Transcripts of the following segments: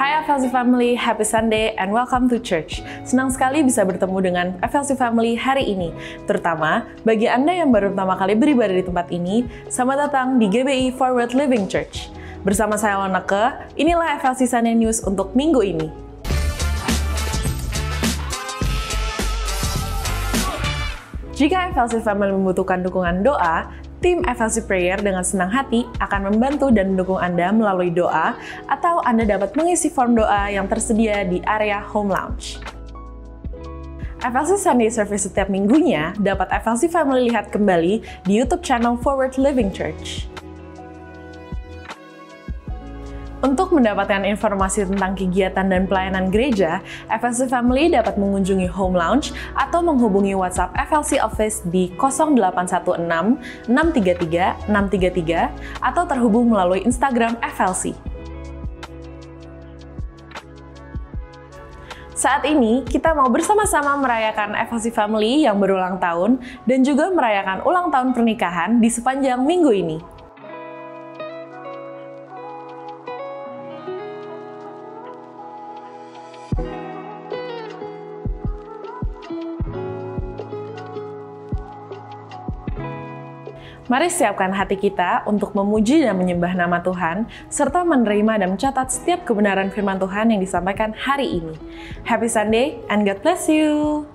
Hai FLC Family, happy Sunday and welcome to church. Senang sekali bisa bertemu dengan FLC Family hari ini. Terutama bagi Anda yang baru pertama kali beribadah di tempat ini, selamat datang di GBI Forward Living Church. Bersama saya Loneke, inilah FLC Sunday News untuk minggu ini. Jika FLC Family membutuhkan dukungan doa, tim FLC Prayer dengan senang hati akan membantu dan mendukung Anda melalui doa, atau Anda dapat mengisi form doa yang tersedia di area Home Lounge. FLC Sunday Service setiap minggunya dapat FLC Family lihat kembali di YouTube channel Forward Living Church. Untuk mendapatkan informasi tentang kegiatan dan pelayanan gereja, FLC Family dapat mengunjungi Home Lounge atau menghubungi WhatsApp FLC Office di 0816 633 633 atau terhubung melalui Instagram FLC. Saat ini, kita mau bersama-sama merayakan FLC Family yang berulang tahun dan juga merayakan ulang tahun pernikahan di sepanjang minggu ini. Mari siapkan hati kita untuk memuji dan menyembah nama Tuhan, serta menerima dan mencatat setiap kebenaran firman Tuhan yang disampaikan hari ini. Happy Sunday and God bless you!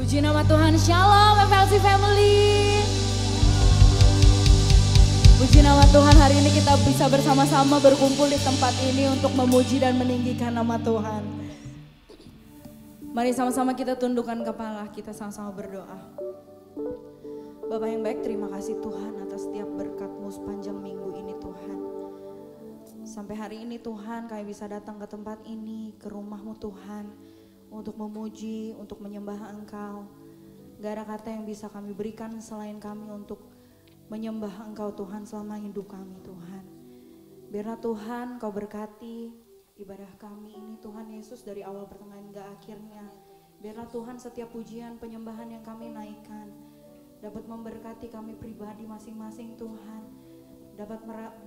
Puji nama Tuhan, Shalom FLC Family. Puji nama Tuhan, hari ini kita bisa bersama-sama berkumpul di tempat ini untuk memuji dan meninggikan nama Tuhan. Mari sama-sama kita tundukkan kepala, kita sama-sama berdoa. Bapa yang baik, terima kasih Tuhan atas setiap berkat-Mu sepanjang minggu ini Tuhan. Sampai hari ini Tuhan, kami bisa datang ke tempat ini, ke rumah-Mu Tuhan, untuk memuji, untuk menyembah Engkau. Gak ada kata yang bisa kami berikan selain kami untuk menyembah Engkau Tuhan selama hidup kami Tuhan. Biarlah Tuhan Kau berkati ibadah kami ini Tuhan Yesus dari awal pertengahan hingga akhirnya. Biarlah Tuhan setiap pujian penyembahan yang kami naikkan dapat memberkati kami pribadi masing-masing Tuhan.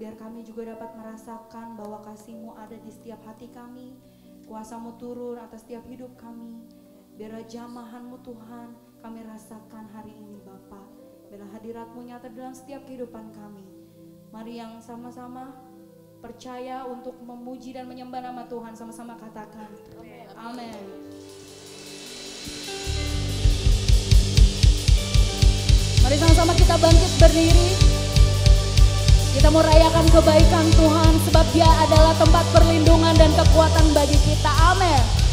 Biar kami juga dapat merasakan bahwa kasih-Mu ada di setiap hati kami. Kuasa-Mu turun atas setiap hidup kami. Biarlah jamahan-Mu Tuhan kami rasakan hari ini Bapa. Biarlah hadirat-Mu nyata dalam setiap kehidupan kami. Mari yang sama-sama percaya untuk memuji dan menyembah nama Tuhan, sama-sama katakan amin. Mari sama-sama kita bangkit berdiri. Kita mau rayakan kebaikan Tuhan, sebab Dia adalah tempat perlindungan dan kekuatan bagi kita. Amin.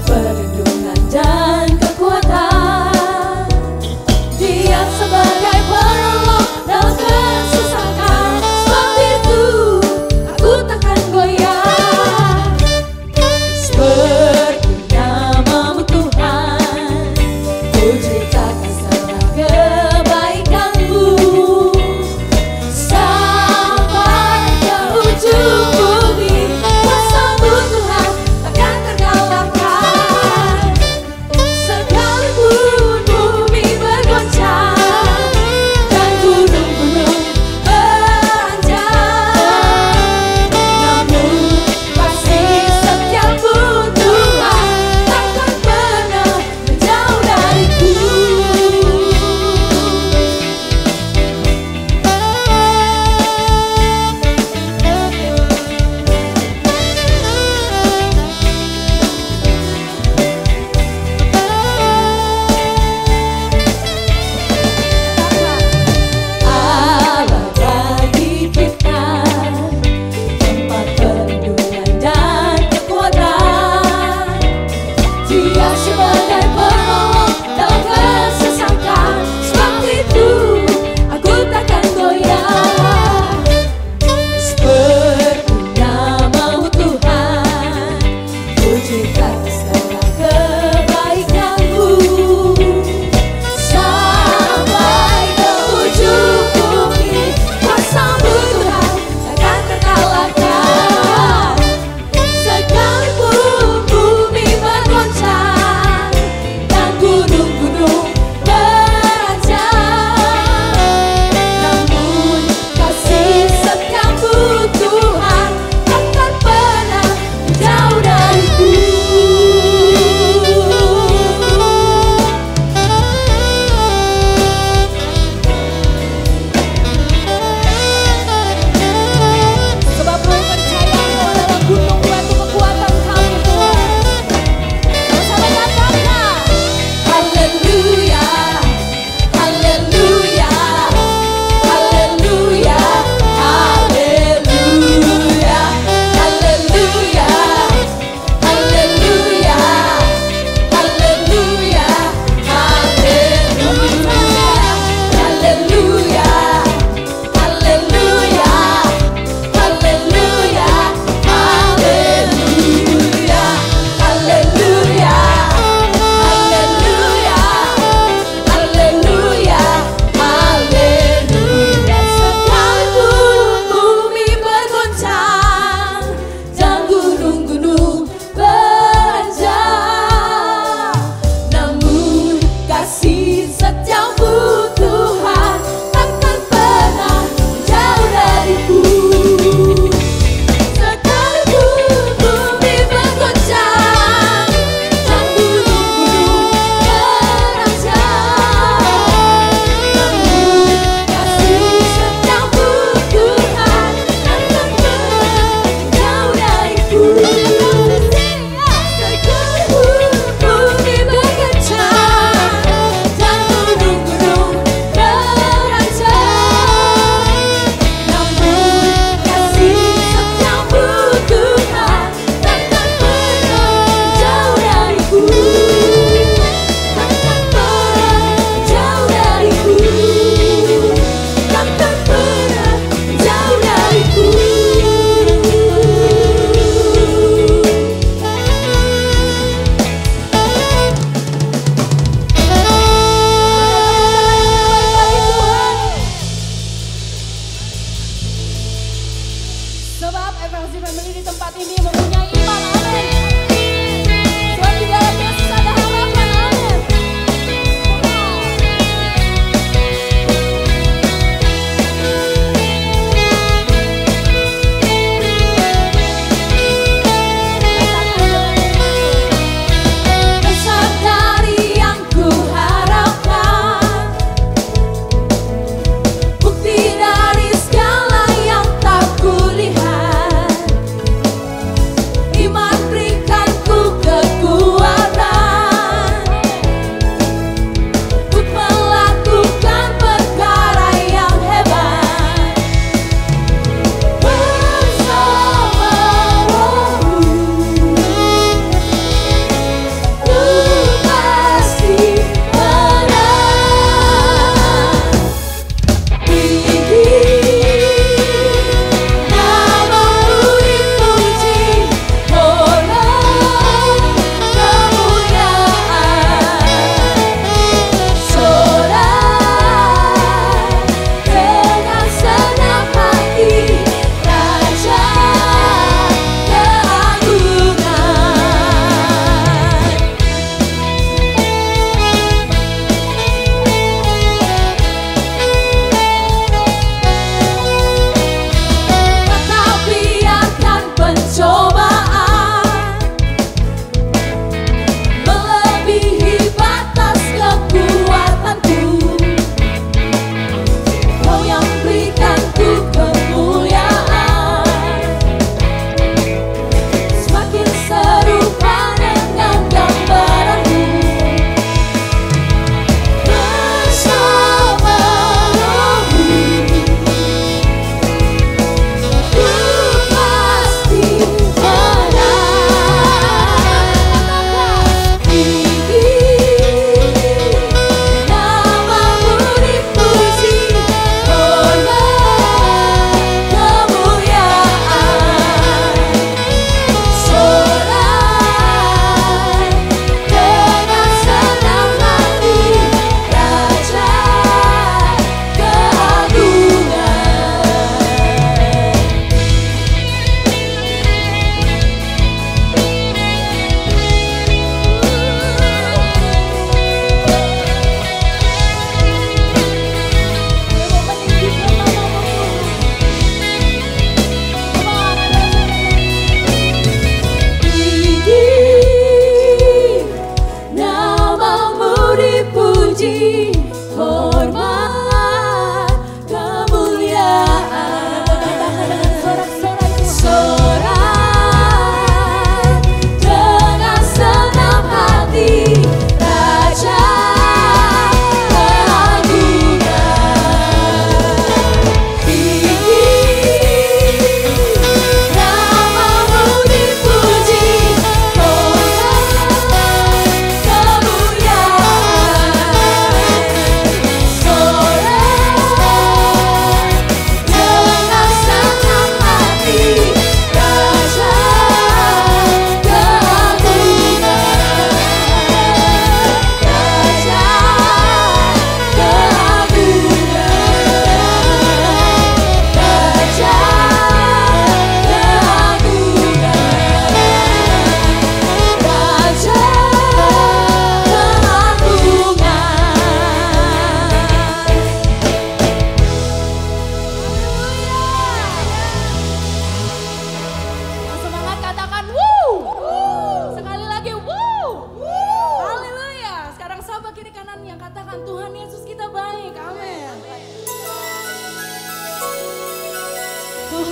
Perlindungan dan Dia sebagai penolong dalam kesesakan. Sebab itu aku takkan goyah. Seperti namamu Tuhan, pujikan segala kebaikan-Mu. Sampai ke ujung bumi, kuasa-Mu Tuhan takkan terkalahkan. Sekalipun bumi bergoncang,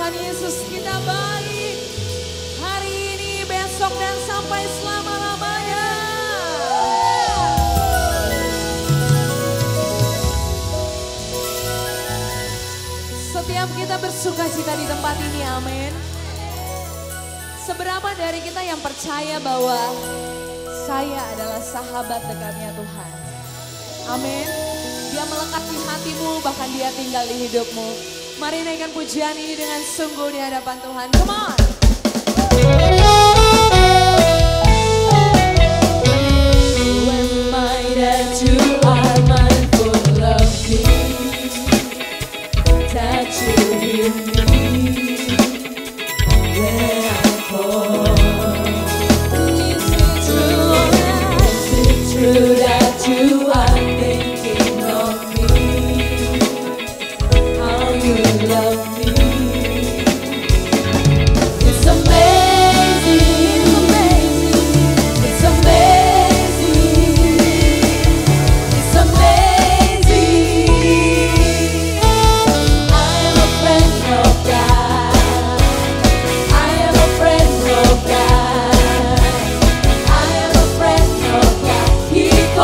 Tuhan Yesus kita baik. Hari ini, besok, dan sampai selama-lamanya. Setiap kita bersuka cita di tempat ini, amin. Seberapa dari kita yang percaya bahwa saya adalah sahabat dekatnya Tuhan? Amin. Dia melekat di hatimu, bahkan dia tinggal di hidupmu. Mari naikkan pujian ini dengan sungguh di hadapan Tuhan. Come on. He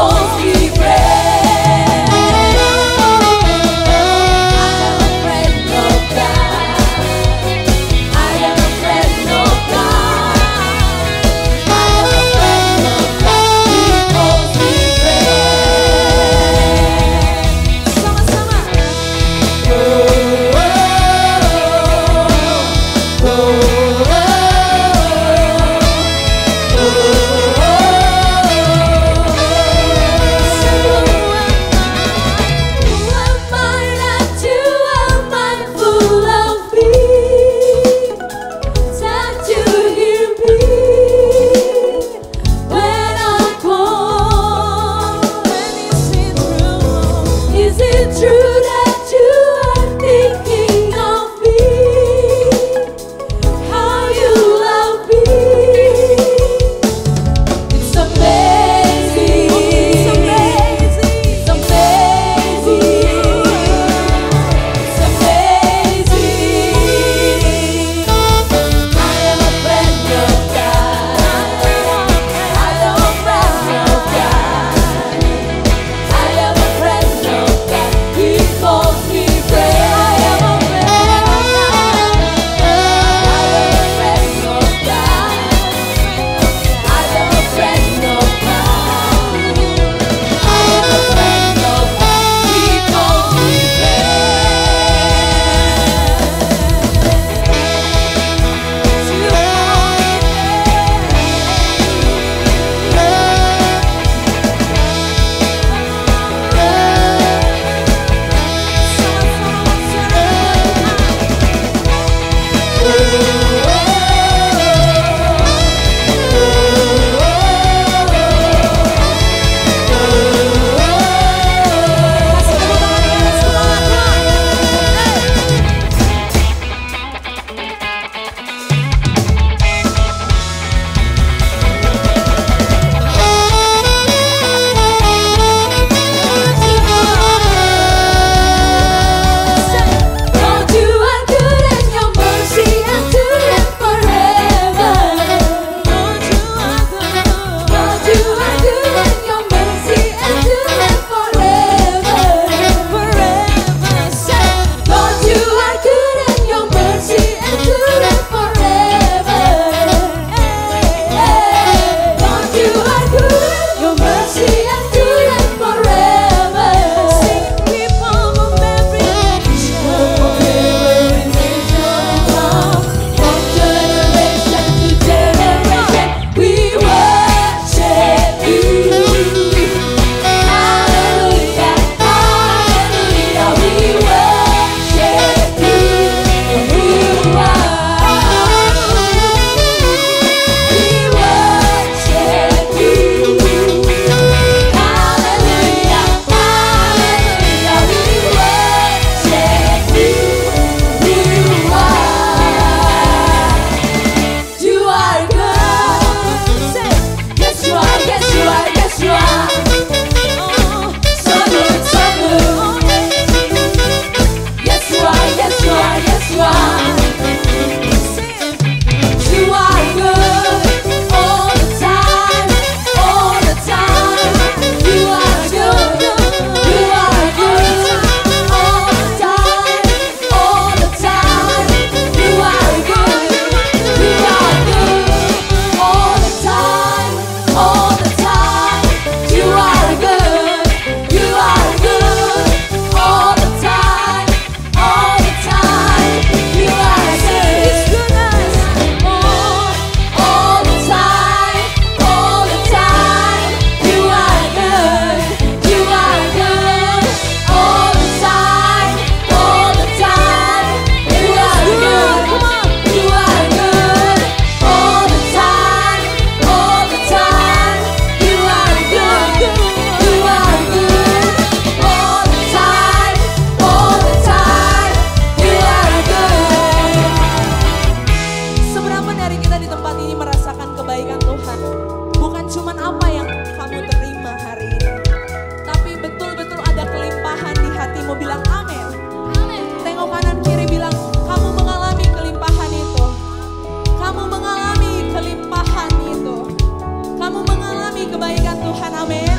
Tuhan, amin.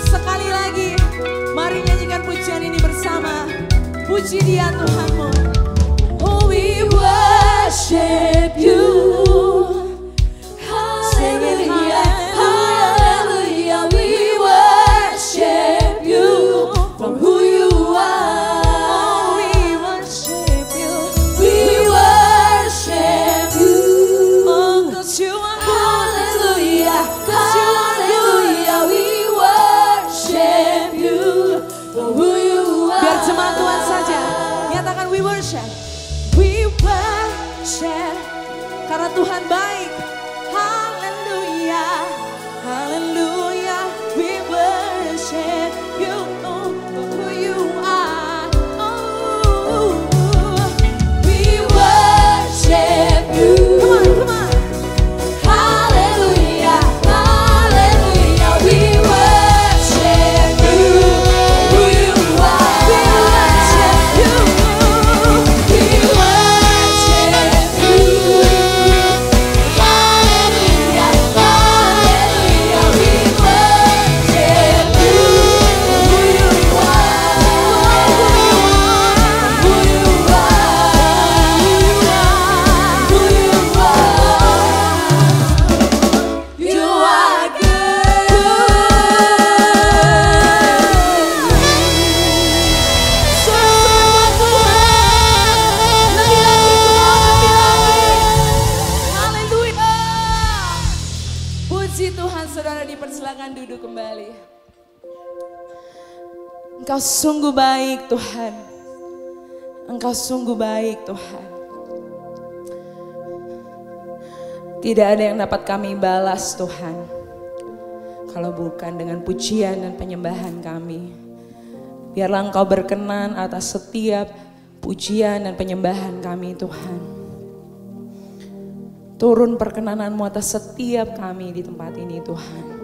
Sekali lagi, mari nyanyikan pujian ini bersama. Puji Dia Tuhanmu. Oh, we worship you. Hallelujah, hallelujah, we worship you for who you are. Oh, we worship you. We worship you. Oh, 'cause you are hallelujah, hallelujah, we worship you for who you are. Biar jemaat Tuhan saja nyatakan we worship. We worship karena Tuhan baik. Hallelujah, hallelujah, we worship you for who you are. Oh, we worship you. Come on, come on. Hallelujah, hallelujah, we worship you for who you are. We worship you. We worship you. Hallelujah, hallelujah, we worship you for who you are. Who you are, who you are. You are good. Semua Tuhan, lebih lagi Tuhan, lebih lagi. Haleluya. Puji Tuhan, saudara, dipersilakan duduk kembali. Engkau sungguh baik Tuhan. Engkau sungguh baik Tuhan. Tidak ada yang dapat kami balas Tuhan, kalau bukan dengan pujian dan penyembahan kami. Biarlah Engkau berkenan atas setiap pujian dan penyembahan kami Tuhan. Turun perkenanan-Mu atas setiap kami di tempat ini Tuhan.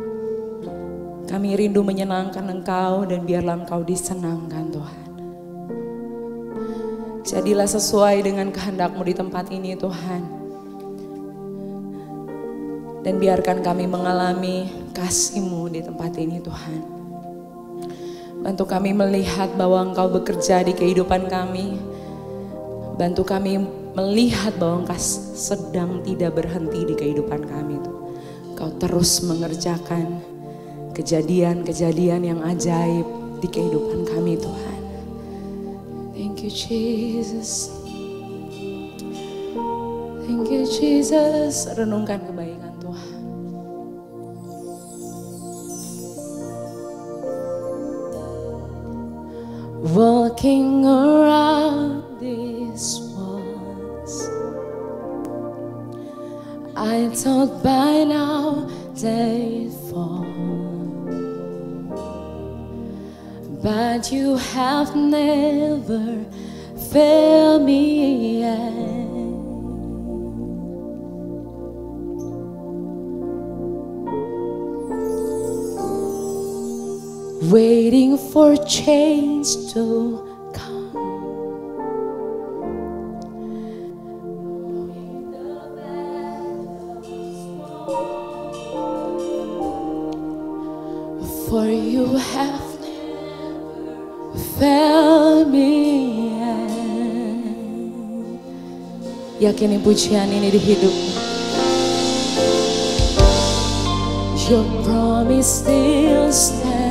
Kami rindu menyenangkan Engkau dan biarlah Engkau disenangkan Tuhan. Jadilah sesuai dengan kehendak-Mu di tempat ini Tuhan. Dan biarkan kami mengalami kasih-Mu di tempat ini Tuhan. Bantu kami melihat bahwa Engkau bekerja di kehidupan kami. Bantu kami melihat bahwa Engkau sedang tidak berhenti di kehidupan kami. Engkau terus mengerjakan kejadian-kejadian yang ajaib di kehidupan kami Tuhan. Thank you Jesus. Thank you Jesus. Renungkan kebaikan Tuhan. Walking around these walls, I thought by now they'd fall, but you have never failed me yet. Waiting for change to come. For you have never failed me yet. Yakini pujian ini di hidupmu. Your promise still stands.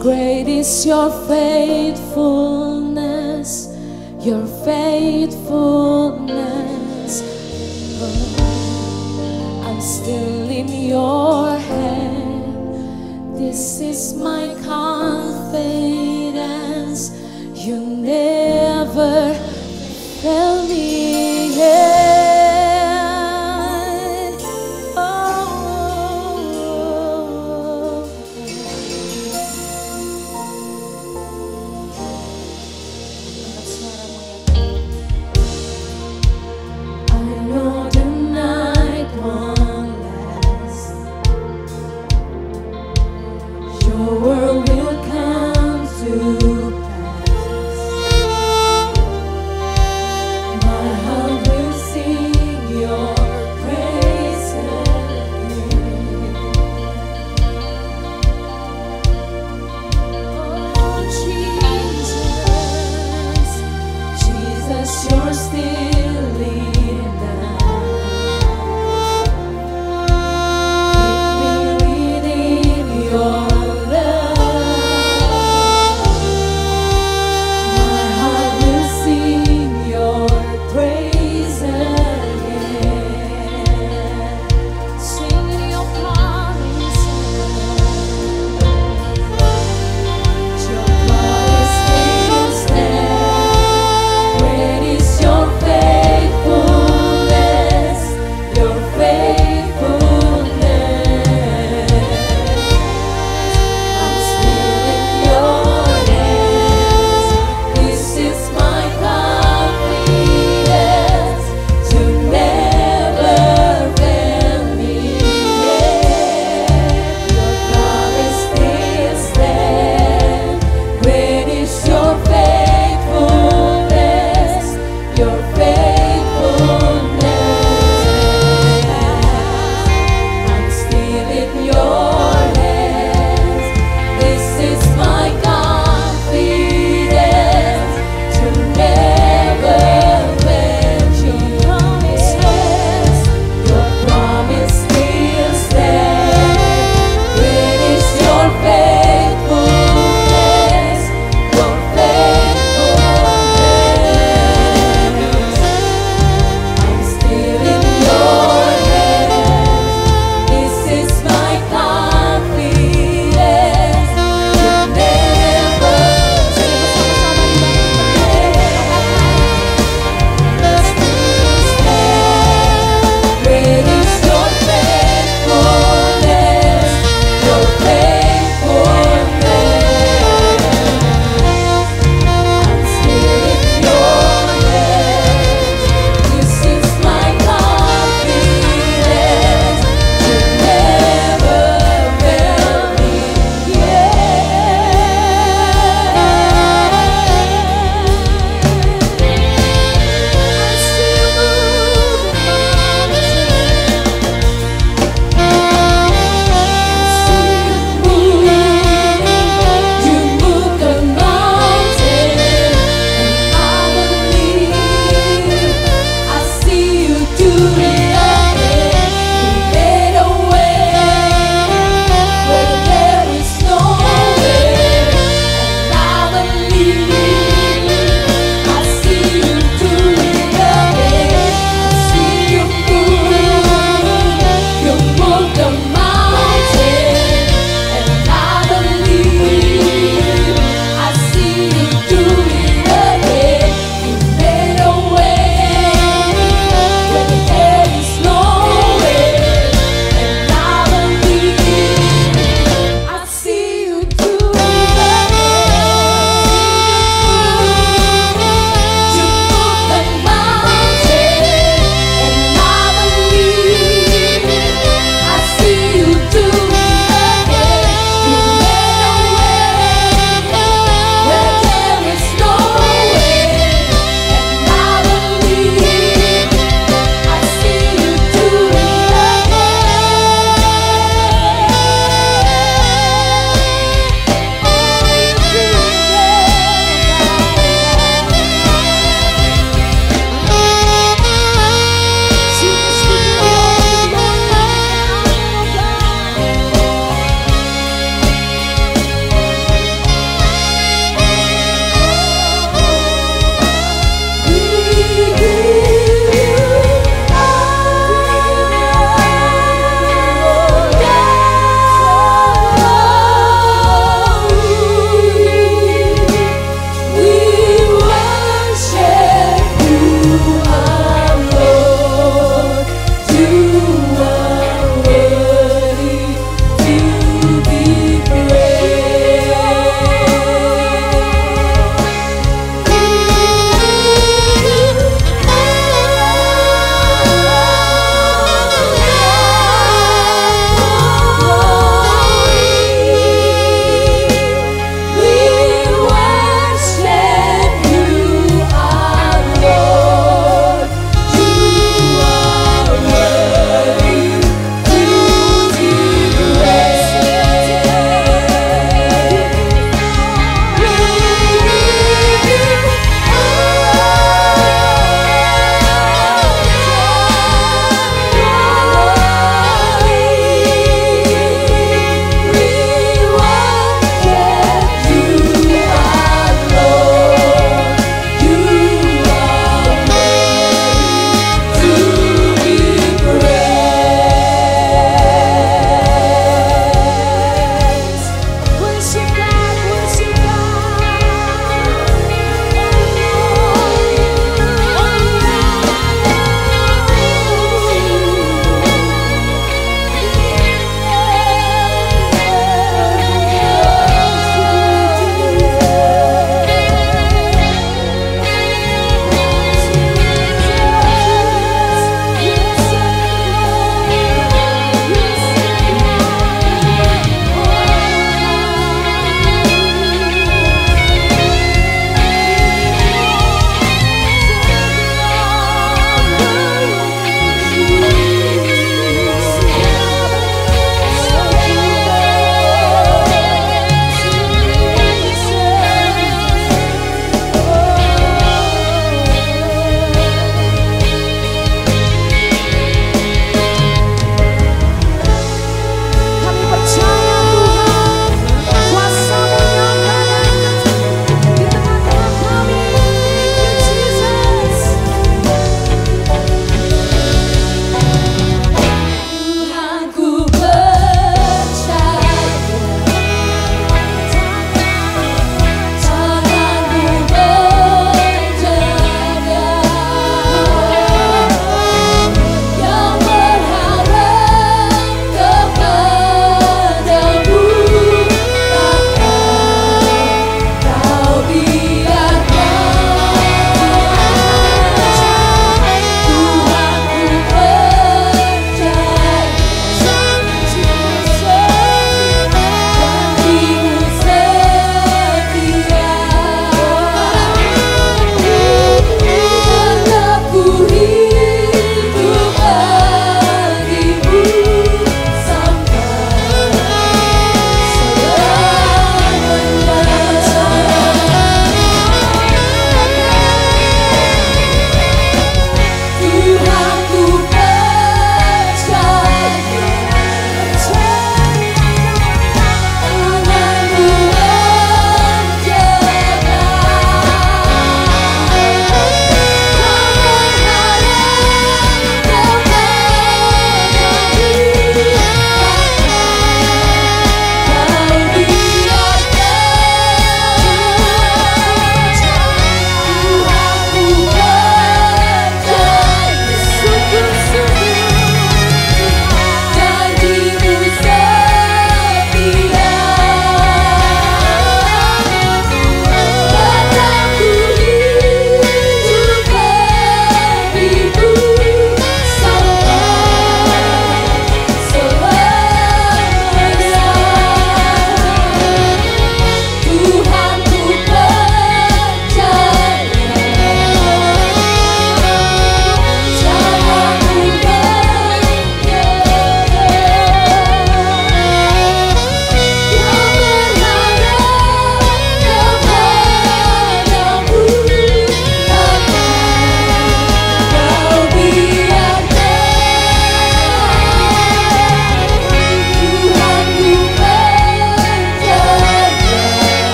Great is your faithfulness, your faithfulness. Oh, I'm still in your hand. This is my confidence. You never fail me yet.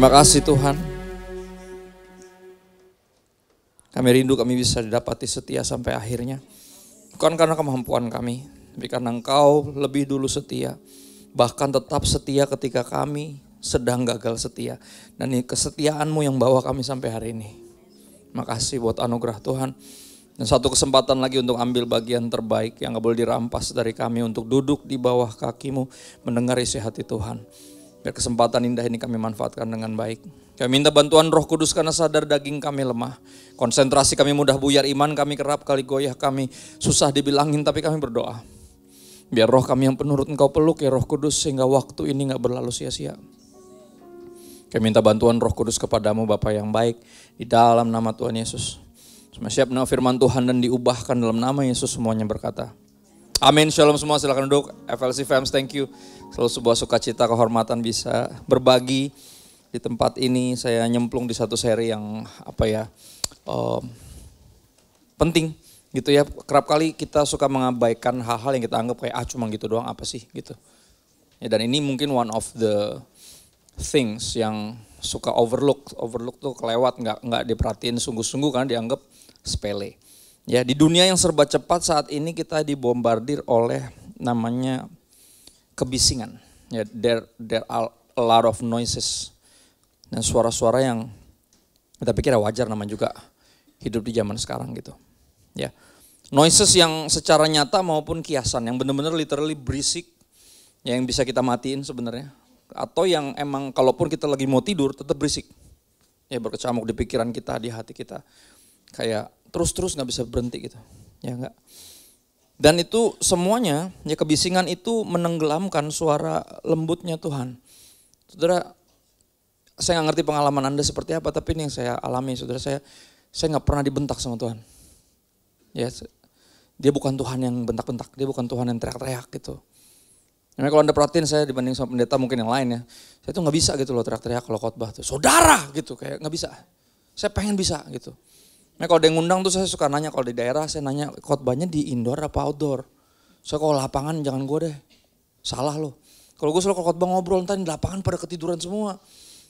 Terima kasih Tuhan. Kami rindu kami bisa didapati setia sampai akhirnya. Bukan karena kemampuan kami, tapi karena Engkau lebih dulu setia. Bahkan tetap setia ketika kami sedang gagal setia. Dan ini kesetiaan-Mu yang bawa kami sampai hari ini. Makasih buat anugerah Tuhan. Dan satu kesempatan lagi untuk ambil bagian terbaik yang gak boleh dirampas dari kami. Untuk duduk di bawah kaki-Mu, mendengar isi hati Tuhan. Biar kesempatan indah ini kami manfaatkan dengan baik. Kami minta bantuan Roh Kudus karena sadar daging kami lemah. Konsentrasi kami mudah buyar, iman kami kerap kali goyah, kami susah dibilangin tapi kami berdoa. Biar roh kami yang penurut Engkau peluk ya Roh Kudus sehingga waktu ini gak berlalu sia-sia. Kami minta bantuan Roh Kudus kepadamu Bapa yang baik di dalam nama Tuhan Yesus. Semua siap menerima firman Tuhan dan diubahkan dalam nama Yesus semuanya berkata. Amin, shalom semua, silakan duduk. FLC Fams, thank you. Selalu sebuah sukacita, kehormatan bisa berbagi di tempat ini. Saya nyemplung di satu seri yang penting gitu ya. Kerap kali kita suka mengabaikan hal-hal yang kita anggap kayak cuma gitu doang apa sih gitu. Ya, dan ini mungkin one of the things yang suka overlook tuh kelewat, nggak diperhatiin sungguh-sungguh karena dianggap sepele. Ya, di dunia yang serba cepat saat ini kita dibombardir oleh namanya kebisingan. Ya, there are a lot of noises dan suara-suara yang kita pikir wajar namanya juga hidup di zaman sekarang gitu. Ya, noises yang secara nyata maupun kiasan yang benar-benar literally berisik, yang bisa kita matiin sebenarnya. Atau yang emang kalaupun kita lagi mau tidur tetap berisik. Ya, berkecamuk di pikiran kita, di hati kita. Kayak terus gak bisa berhenti gitu. Ya enggak. Dan itu semuanya, ya kebisingan itu menenggelamkan suara lembutnya Tuhan. Saudara, saya gak ngerti pengalaman Anda seperti apa, tapi ini yang saya alami saudara, saya gak pernah dibentak sama Tuhan. Ya, dia bukan Tuhan yang bentak-bentak, dia bukan Tuhan yang teriak-teriak gitu. Nah, kalau Anda perhatiin saya dibanding sama pendeta mungkin yang lain ya, saya tuh gak bisa gitu loh teriak-teriak kalau khotbah tuh, saudara gitu, kayak gak bisa. Saya pengen bisa gitu. Nah, kalau ada yang ngundang tuh saya suka nanya, kalau di daerah saya nanya khotbahnya di indoor apa outdoor. Saya kalau lapangan jangan gue deh, salah loh. Kalau gue selalu khotbah ngobrol, ntar di lapangan pada ketiduran semua.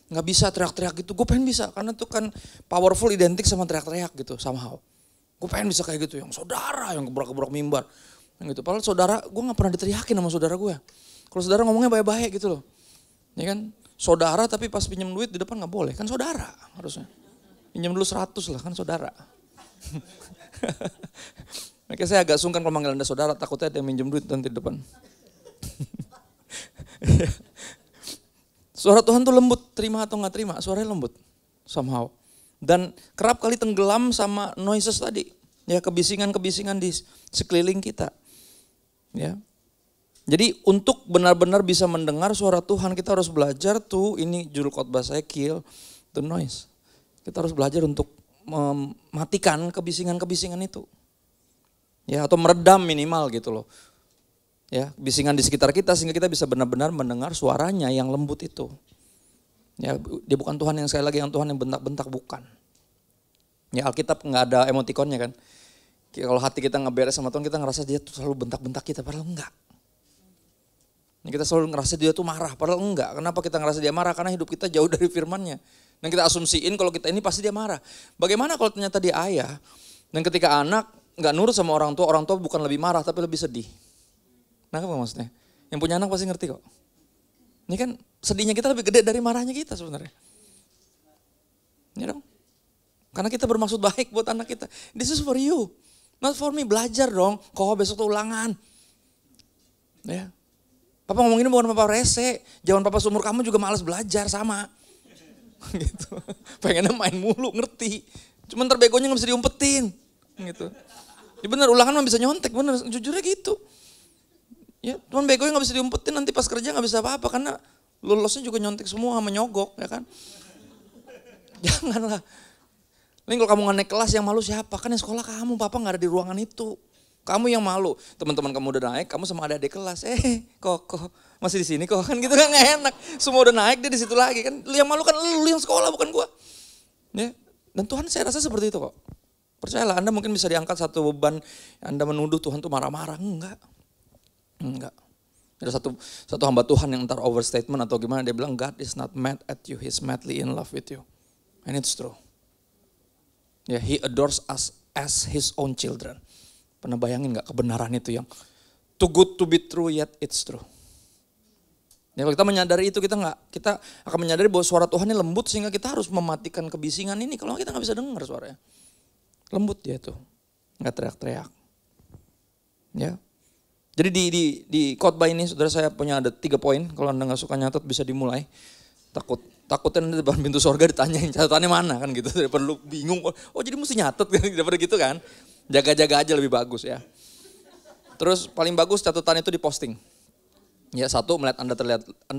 Gak bisa teriak-teriak gitu, gue pengen bisa karena tuh kan powerful identik sama teriak-teriak gitu somehow. Gue pengen bisa kayak gitu, yang saudara, yang gebrak-gebrak mimbar. Gitu. Padahal saudara, gue gak pernah diteriakin sama saudara gue. Kalau saudara ngomongnya baik-baik gitu loh. Ya kan, saudara tapi pas pinjam duit di depan gak boleh, kan saudara harusnya. Pinjam dulu 100 lah, kan saudara. Makanya saya agak sungkan kalau manggil Anda saudara, takutnya ada yang minjem duit nanti di depan. Suara Tuhan tuh lembut, terima atau gak terima, suaranya lembut somehow. Dan kerap kali tenggelam sama noises tadi. Ya, kebisingan-kebisingan di sekeliling kita. Ya. Jadi untuk benar-benar bisa mendengar suara Tuhan kita harus belajar tuh, ini judul khotbah saya, kill the noise. Kita harus belajar untuk mematikan kebisingan-kebisingan itu. Ya, atau meredam minimal gitu loh. Ya, bisingan di sekitar kita sehingga kita bisa benar-benar mendengar suaranya yang lembut itu. Ya, dia bukan Tuhan yang sekali lagi yang Tuhan yang bentak-bentak, bukan. Ya, Alkitab nggak ada emotikonnya kan. Kalau hati kita nggak beres sama Tuhan, kita ngerasa dia tuh selalu bentak-bentak kita, padahal enggak. Kita selalu ngerasa dia tuh marah, padahal enggak. Kenapa kita ngerasa dia marah? Karena hidup kita jauh dari firman-Nya. Dan kita asumsiin kalau kita ini pasti dia marah. Bagaimana kalau ternyata dia ayah, dan ketika anak nggak nurut sama orang tua bukan lebih marah tapi lebih sedih. Nah, apa maksudnya? Yang punya anak pasti ngerti kok. Ini kan sedihnya kita lebih gede dari marahnya kita sebenarnya. Ya dong? Karena kita bermaksud baik buat anak kita. This is for you, not for me. Belajar dong, kok besok tuh ulangan. Ya. Papa ngomong ini bukan papa rese, jangan papa seumur kamu juga malas belajar sama. Gitu. Pengennya main mulu, ngerti. Cuman terbegonya gak bisa diumpetin. Gitu. Ya bener, ulangan mah bisa nyontek, bener, jujurnya gitu. Ya, cuman begonya gak bisa diumpetin, nanti pas kerja gak bisa apa-apa karena lulusnya juga nyontek semua, menyogok, ya kan. Janganlah. Ini kalau kamu gak naik kelas yang malu siapa? Kan yang sekolah kamu, papa gak ada di ruangan itu. Kamu yang malu, teman-teman kamu udah naik, kamu sama adik-adik kelas, kok masih di sini kok, kan gitu kan gak enak. Semua udah naik, dia di situ lagi kan. Lu yang malu kan lu yang sekolah bukan gua. Ya. Dan Tuhan saya rasa seperti itu kok. Percayalah, Anda mungkin bisa diangkat satu beban, Anda menuduh Tuhan tuh marah-marah, enggak. Ada satu hamba Tuhan yang entar overstatement atau gimana, dia bilang God is not mad at you, he's madly in love with you. And it's true. Ya, he adores us as his own children. Pernah bayangin gak kebenaran itu yang too good to be true yet it's true. Ya, kalau kita menyadari itu, kita akan menyadari bahwa suara Tuhan ini lembut sehingga kita harus mematikan kebisingan ini. Kalau kita gak bisa dengar suaranya. Lembut dia tuh, gak teriak-teriak. Ya. Jadi di khotbah ini saudara, saya punya ada 3 poin. Kalau Anda gak suka nyatet bisa dimulai. Takutnya nanti depan pintu sorga ditanyain catatannya mana kan gitu. Daripada lu bingung, oh jadi mesti nyatet daripada gitu kan. Jaga-jaga aja lebih bagus ya. Terus paling bagus catatan itu diposting. Ya, satu, melihat Anda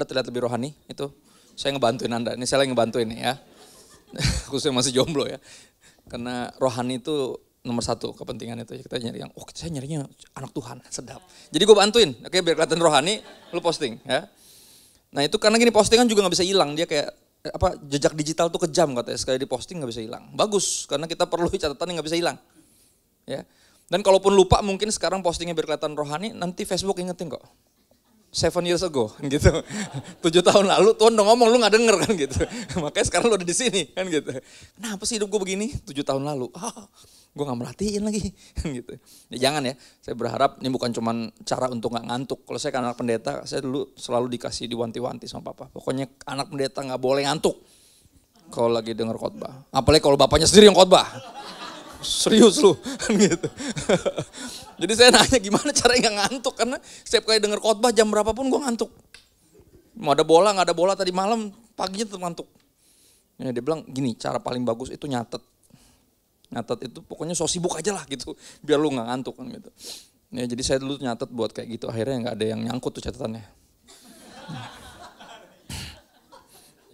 terlihat lebih rohani, itu saya ngebantuin Anda. Ini saya lagi ngebantuin nih ya. Khususnya masih jomblo ya. Karena rohani itu nomor 1 kepentingan itu. Kita nyari yang, saya nyarinya anak Tuhan, sedap. Jadi gue bantuin, oke, biar kelihatan rohani, lu posting ya. Nah itu karena gini, postingan juga gak bisa hilang. Dia kayak jejak digital tuh kejam katanya, sekali diposting gak bisa hilang. Bagus, karena kita perlu catatan yang gak bisa hilang. Ya. Dan kalaupun lupa mungkin sekarang postingnya biar kelihatan rohani, nanti Facebook ingetin kok. 7 years ago gitu. 7 tahun lalu Tuhan udah ngomong, lu gak denger kan gitu. Makanya sekarang lu ada di sini kan gitu. Kenapa sih hidup gue begini? 7 tahun lalu. Gue gak merhatiin lagi kan gitu. Ya jangan ya, saya berharap ini bukan cuma cara untuk gak ngantuk. Kalau saya kan anak pendeta, saya dulu selalu dikasih diwanti-wanti sama papa. Pokoknya anak pendeta gak boleh ngantuk kalau lagi denger khotbah. Apalagi kalau bapaknya sendiri yang khotbah. Serius lu kan gitu. Jadi saya nanya gimana caranya gak ngantuk, karena setiap kali denger khotbah jam berapapun gue ngantuk. Mau ada bola gak ada bola tadi malam, paginya tetap ngantuk. Ya, dia bilang gini, cara paling bagus itu nyatet. Nyatet itu pokoknya so sibuk aja lah gitu, biar lu gak ngantuk kan gitu. Ya, jadi saya dulu nyatet buat kayak gitu, akhirnya gak ada yang nyangkut tuh catatannya.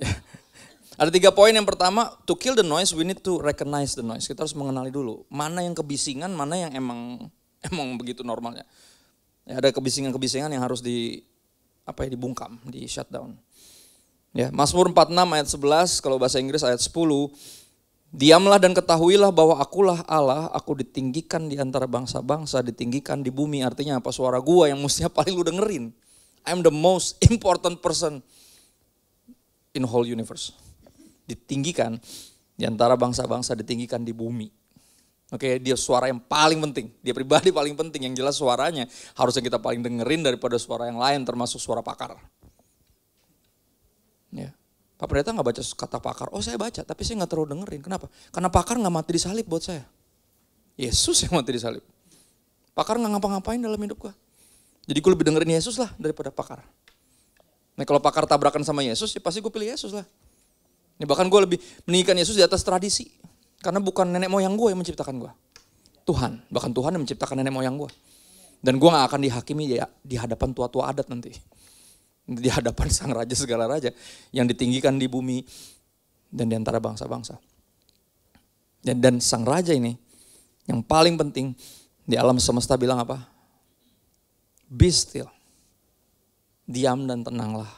Ya. Ada 3 poin. Yang pertama, to kill the noise, we need to recognize the noise. Kita harus mengenali dulu, mana yang kebisingan, mana yang emang begitu normalnya. Ya, ada kebisingan-kebisingan yang harus dibungkam, di shutdown. Ya, Mazmur 46 ayat 11, kalau bahasa Inggris ayat 10. Diamlah dan ketahuilah bahwa akulah Allah, aku ditinggikan di antara bangsa-bangsa, ditinggikan di bumi. Artinya apa? Suara gua yang mestinya paling lu dengerin. I'm the most important person in whole universe. Ditinggikan di antara bangsa-bangsa, ditinggikan di bumi. Oke, dia suara yang paling penting, dia pribadi paling penting. Yang jelas suaranya harusnya kita paling dengerin daripada suara yang lain, termasuk suara pakar. Ya. Pak Pendeta gak baca kata pakar, saya baca tapi saya gak terlalu dengerin. Kenapa? Karena pakar gak mati di salib buat saya. Yesus yang mati di salib. Pakar gak ngapa-ngapain dalam hidup gue. Jadi gue lebih dengerin Yesus lah daripada pakar. Nah kalau pakar tabrakan sama Yesus, ya pasti gue pilih Yesus lah. Ini bahkan gue lebih meninggikan Yesus di atas tradisi. Karena bukan nenek moyang gue yang menciptakan gue. Tuhan, bahkan Tuhan yang menciptakan nenek moyang gue. Dan gue gak akan dihakimi di hadapan tua-tua adat nanti. Di hadapan sang raja segala raja yang ditinggikan di bumi dan di antara bangsa-bangsa. Dan sang raja ini yang paling penting di alam semesta bilang apa? Be still. Diam dan tenanglah.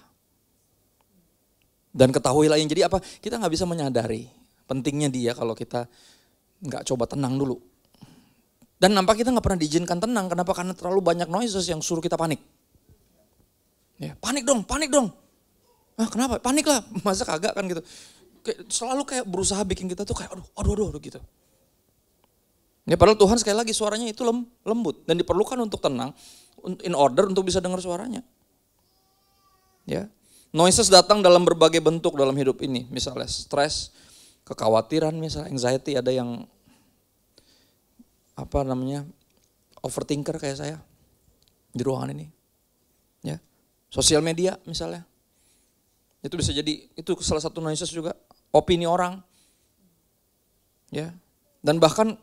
Dan ketahuilah yang jadi apa? Kita gak bisa menyadari pentingnya dia kalau kita gak coba tenang dulu. Dan nampak kita gak pernah diizinkan tenang. Kenapa? Karena terlalu banyak noises yang suruh kita panik. Ya, panik dong. Kenapa? Panik lah, masa kagak kan gitu. Selalu kayak berusaha bikin kita tuh kayak aduh gitu. Ya padahal Tuhan sekali lagi suaranya itu lembut dan diperlukan untuk tenang, in order untuk bisa dengar suaranya. Ya, noises datang dalam berbagai bentuk dalam hidup ini, misalnya stres, kekhawatiran, misalnya anxiety, ada yang overthinker kayak saya di ruangan ini. Ya. Sosial media misalnya, itu bisa jadi, itu salah satu noises juga, opini orang, ya, dan bahkan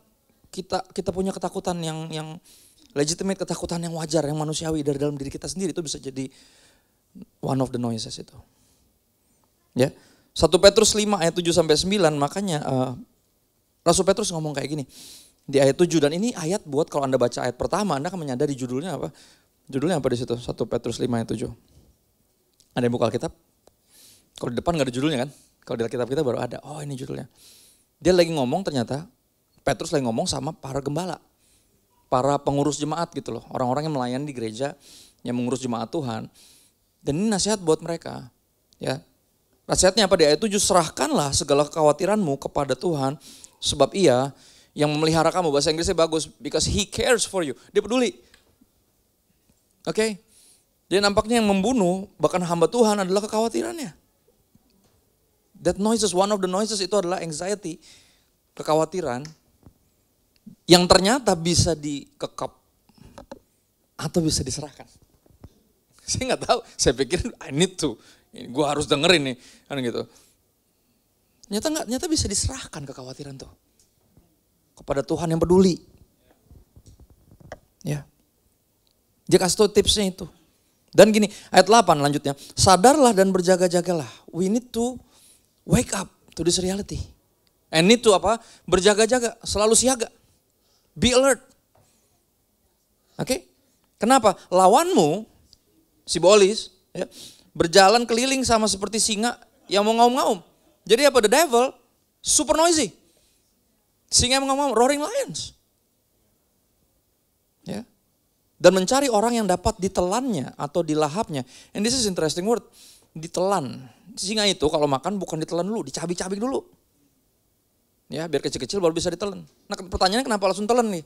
kita punya ketakutan yang legitimate, ketakutan yang wajar, yang manusiawi dari dalam diri kita sendiri, itu bisa jadi one of the noises itu, ya. 1 Petrus 5 ayat 7-9, makanya Rasul Petrus ngomong kayak gini di ayat 7, dan ini ayat buat kalau Anda baca ayat pertama, Anda akan menyadari judulnya apa. Judulnya apa di situ? 1 Petrus 5 ayat 7. Ada yang buka Alkitab? Kalau di depan gak ada judulnya kan? Kalau di Alkitab kita baru ada. Oh ini judulnya. Dia lagi ngomong, ternyata Petrus lagi ngomong sama para gembala. Para pengurus jemaat gitu loh. Orang-orang yang melayani di gereja. yang mengurus jemaat Tuhan. Dan ini nasihat buat mereka. Ya. Nasihatnya apa di ayat 7? Serahkanlah segala kekhawatiranmu kepada Tuhan sebab Ia yang memelihara kamu. Bahasa Inggrisnya bagus, because He cares for you. Dia peduli. Oke. Dia nampaknya yang membunuh bahkan hamba Tuhan adalah kekhawatirannya. That noises, one of the noises itu adalah anxiety, kekhawatiran yang ternyata bisa dikekap atau bisa diserahkan. Saya nggak tahu, saya pikir I need to, gue harus dengerin nih, kan gitu. Nyata bisa diserahkan kekhawatiran tuh kepada Tuhan yang peduli. Ya, dia kasih tahu tipsnya itu. Dan gini, ayat 8 lanjutnya, sadarlah dan berjaga-jagalah. We need to wake up to this reality. And need to apa? Berjaga-jaga, selalu siaga. Be alert. Oke? Kenapa? Lawanmu, si Bolis, ya, berjalan keliling sama seperti singa yang mau ngaum-ngaum. Jadi apa? The devil, super noisy. Singa yang mau ngaum-ngaum, roaring lions. Ya. Dan mencari orang yang dapat ditelannya atau dilahapnya. And this is interesting word. Ditelan. Singa itu kalau makan bukan ditelan dulu, dicabik-cabik dulu. Ya, biar kecil-kecil baru bisa ditelan. Nah, pertanyaannya kenapa langsung telan nih?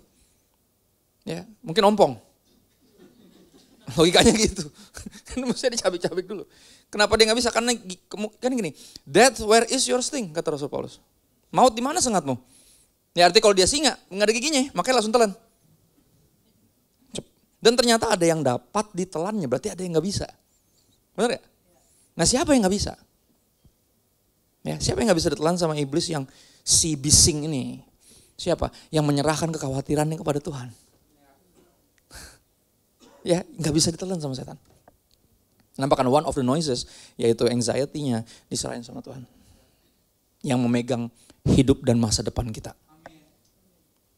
Ya, mungkin ompong. Logikanya gitu. Mesti dicabik-cabik dulu. Kenapa dia nggak bisa? Karena kan gini, that's where is your sting, kata Rasul Paulus. Maut di mana sengatmu? Ya arti kalau dia singa, nggak ada giginya, makanya langsung telan. Dan ternyata ada yang dapat ditelannya, berarti ada yang nggak bisa. Benar ya? Nah siapa yang nggak bisa? Ya, siapa yang nggak bisa ditelan sama iblis yang si bising ini? Siapa? Yang menyerahkan kekhawatirannya kepada Tuhan. Ya, nggak bisa ditelan sama setan. Nampakkan one of the noises, yaitu anxiety-nya diserahin sama Tuhan. Yang memegang hidup dan masa depan kita.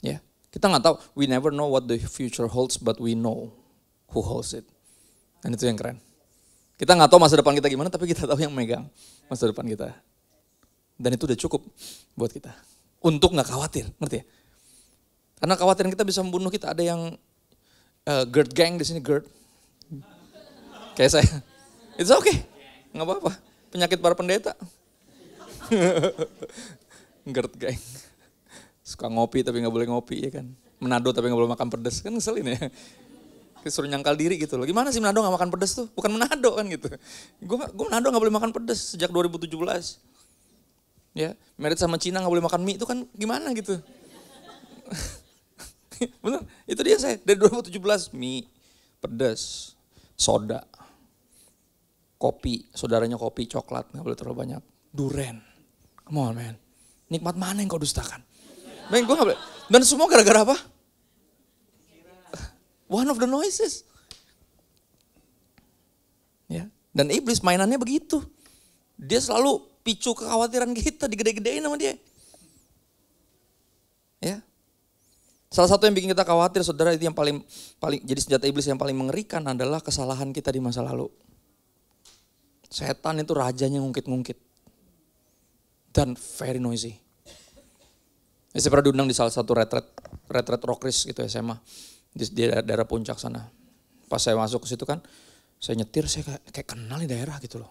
Ya. Kita nggak tahu, we never know what the future holds, but we know who holds it. Dan itu yang keren. Kita nggak tahu masa depan kita gimana, tapi kita tahu yang megang masa depan kita. Dan itu udah cukup buat kita. Untuk nggak khawatir, ngerti ya? Karena khawatiran kita bisa membunuh kita. Ada yang GERD gang di sini, GERD. Kayak saya. It's okay, nggak apa-apa. Penyakit para pendeta. GERD gang. Suka ngopi tapi gak boleh ngopi ya kan. Menado tapi gak boleh makan pedas. Kan ngeselin ya. Suruh nyangkal diri gitu loh. Gimana sih Menado gak makan pedas tuh? Bukan Menado kan gitu. Gue Menado gak boleh makan pedas sejak 2017. Ya, married sama Cina gak boleh makan mie itu kan gimana gitu. Bener, itu dia saya. Dari 2017 mie, pedas, soda, kopi. Saudaranya kopi, coklat gak boleh terlalu banyak. Duren, come on man. Nikmat mana yang kau dustakan? Ben, gue gak boleh. Dan semua gara-gara apa? One of the noises. Ya. Dan iblis mainannya begitu. Dia selalu picu kekhawatiran kita, digede-gedein sama dia. Ya. Salah satu yang bikin kita khawatir, saudara, itu yang paling jadi senjata iblis yang paling mengerikan adalah kesalahan kita di masa lalu. Setan itu rajanya ngungkit-ngungkit. Dan very noisy. Saya pernah diundang di salah satu retret rockris gitu SMA. Di daerah puncak sana. Pas saya masuk ke situ kan, saya nyetir, saya kayak kenal nih daerah gitu loh.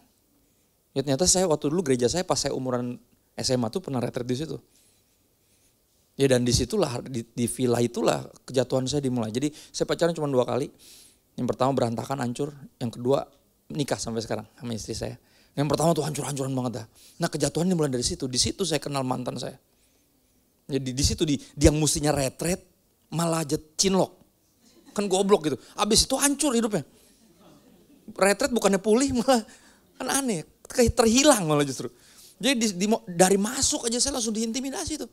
Ya ternyata saya waktu dulu gereja saya pas saya umuran SMA tuh pernah retret di situ. Ya dan disitulah, di villa itulah kejatuhan saya dimulai. Jadi saya pacaran cuma 2 kali. Yang pertama berantakan, hancur. Yang kedua nikah sampai sekarang sama istri saya. Yang pertama tuh hancur-hancuran banget dah. Nah kejatuhan dimulai dari situ. Di situ saya kenal mantan saya. Jadi di situ dia mestinya retret malah aja cinlok. Kan goblok gitu. Abis itu hancur hidupnya. Retret bukannya pulih malah kan aneh. Kayak terhilang malah justru. Jadi dari masuk aja saya langsung diintimidasi tuh.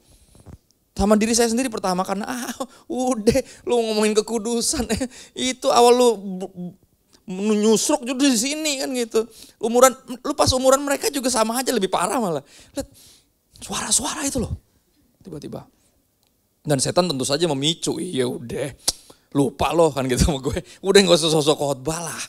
Sama diri saya sendiri pertama karena udah lu ngomongin kekudusan. Itu awal lu nyusruk juga di sini kan gitu. Lu pas umuran mereka juga sama aja lebih parah malah. Lihat suara-suara itu loh. Tiba-tiba. Dan setan tentu saja memicu. Iya udah lupa loh kan gitu sama gue. Udah gak usah sosok khotbah lah.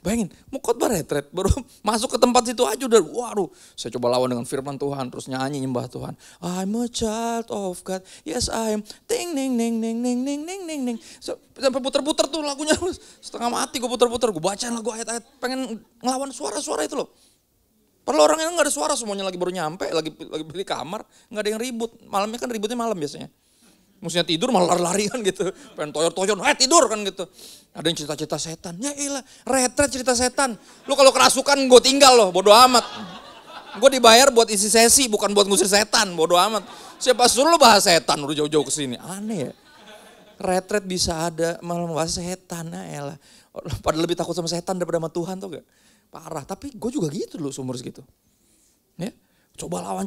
Bayangin, mau khotbah retret, baru masuk ke tempat situ aja udah, waduh, saya coba lawan dengan firman Tuhan, terus nyanyi nyembah Tuhan. I'm a child of God, yes I am, ting ning ning ning ning ning ning ning ning. Sampai puter-puter tuh lagunya, setengah mati gue puter-puter, gue bacain lagu ayat-ayat, pengen ngelawan suara-suara itu loh. Padahal orang yang gak ada suara, semuanya lagi baru nyampe, lagi beli kamar, gak ada yang ribut. Malamnya kan ributnya malam biasanya. Mestinya tidur malah lari-lari kan gitu. Pengen toyor-toyor, tidur kan gitu. Ada yang cerita-cerita setan. Ya ilah, retret cerita setan. Lu kalau kerasukan gue tinggal loh, bodo amat. Gue dibayar buat isi sesi, bukan buat ngusir setan, bodo amat. Siapa suruh lu bahas setan, udah jauh-jauh kesini. Aneh ya. Retret bisa ada, malah bahas setan, ya elah. Padahal lebih takut sama setan daripada sama Tuhan tuh gak? Parah, tapi gue juga gitu dulu seumur segitu. Ya. Coba lawan.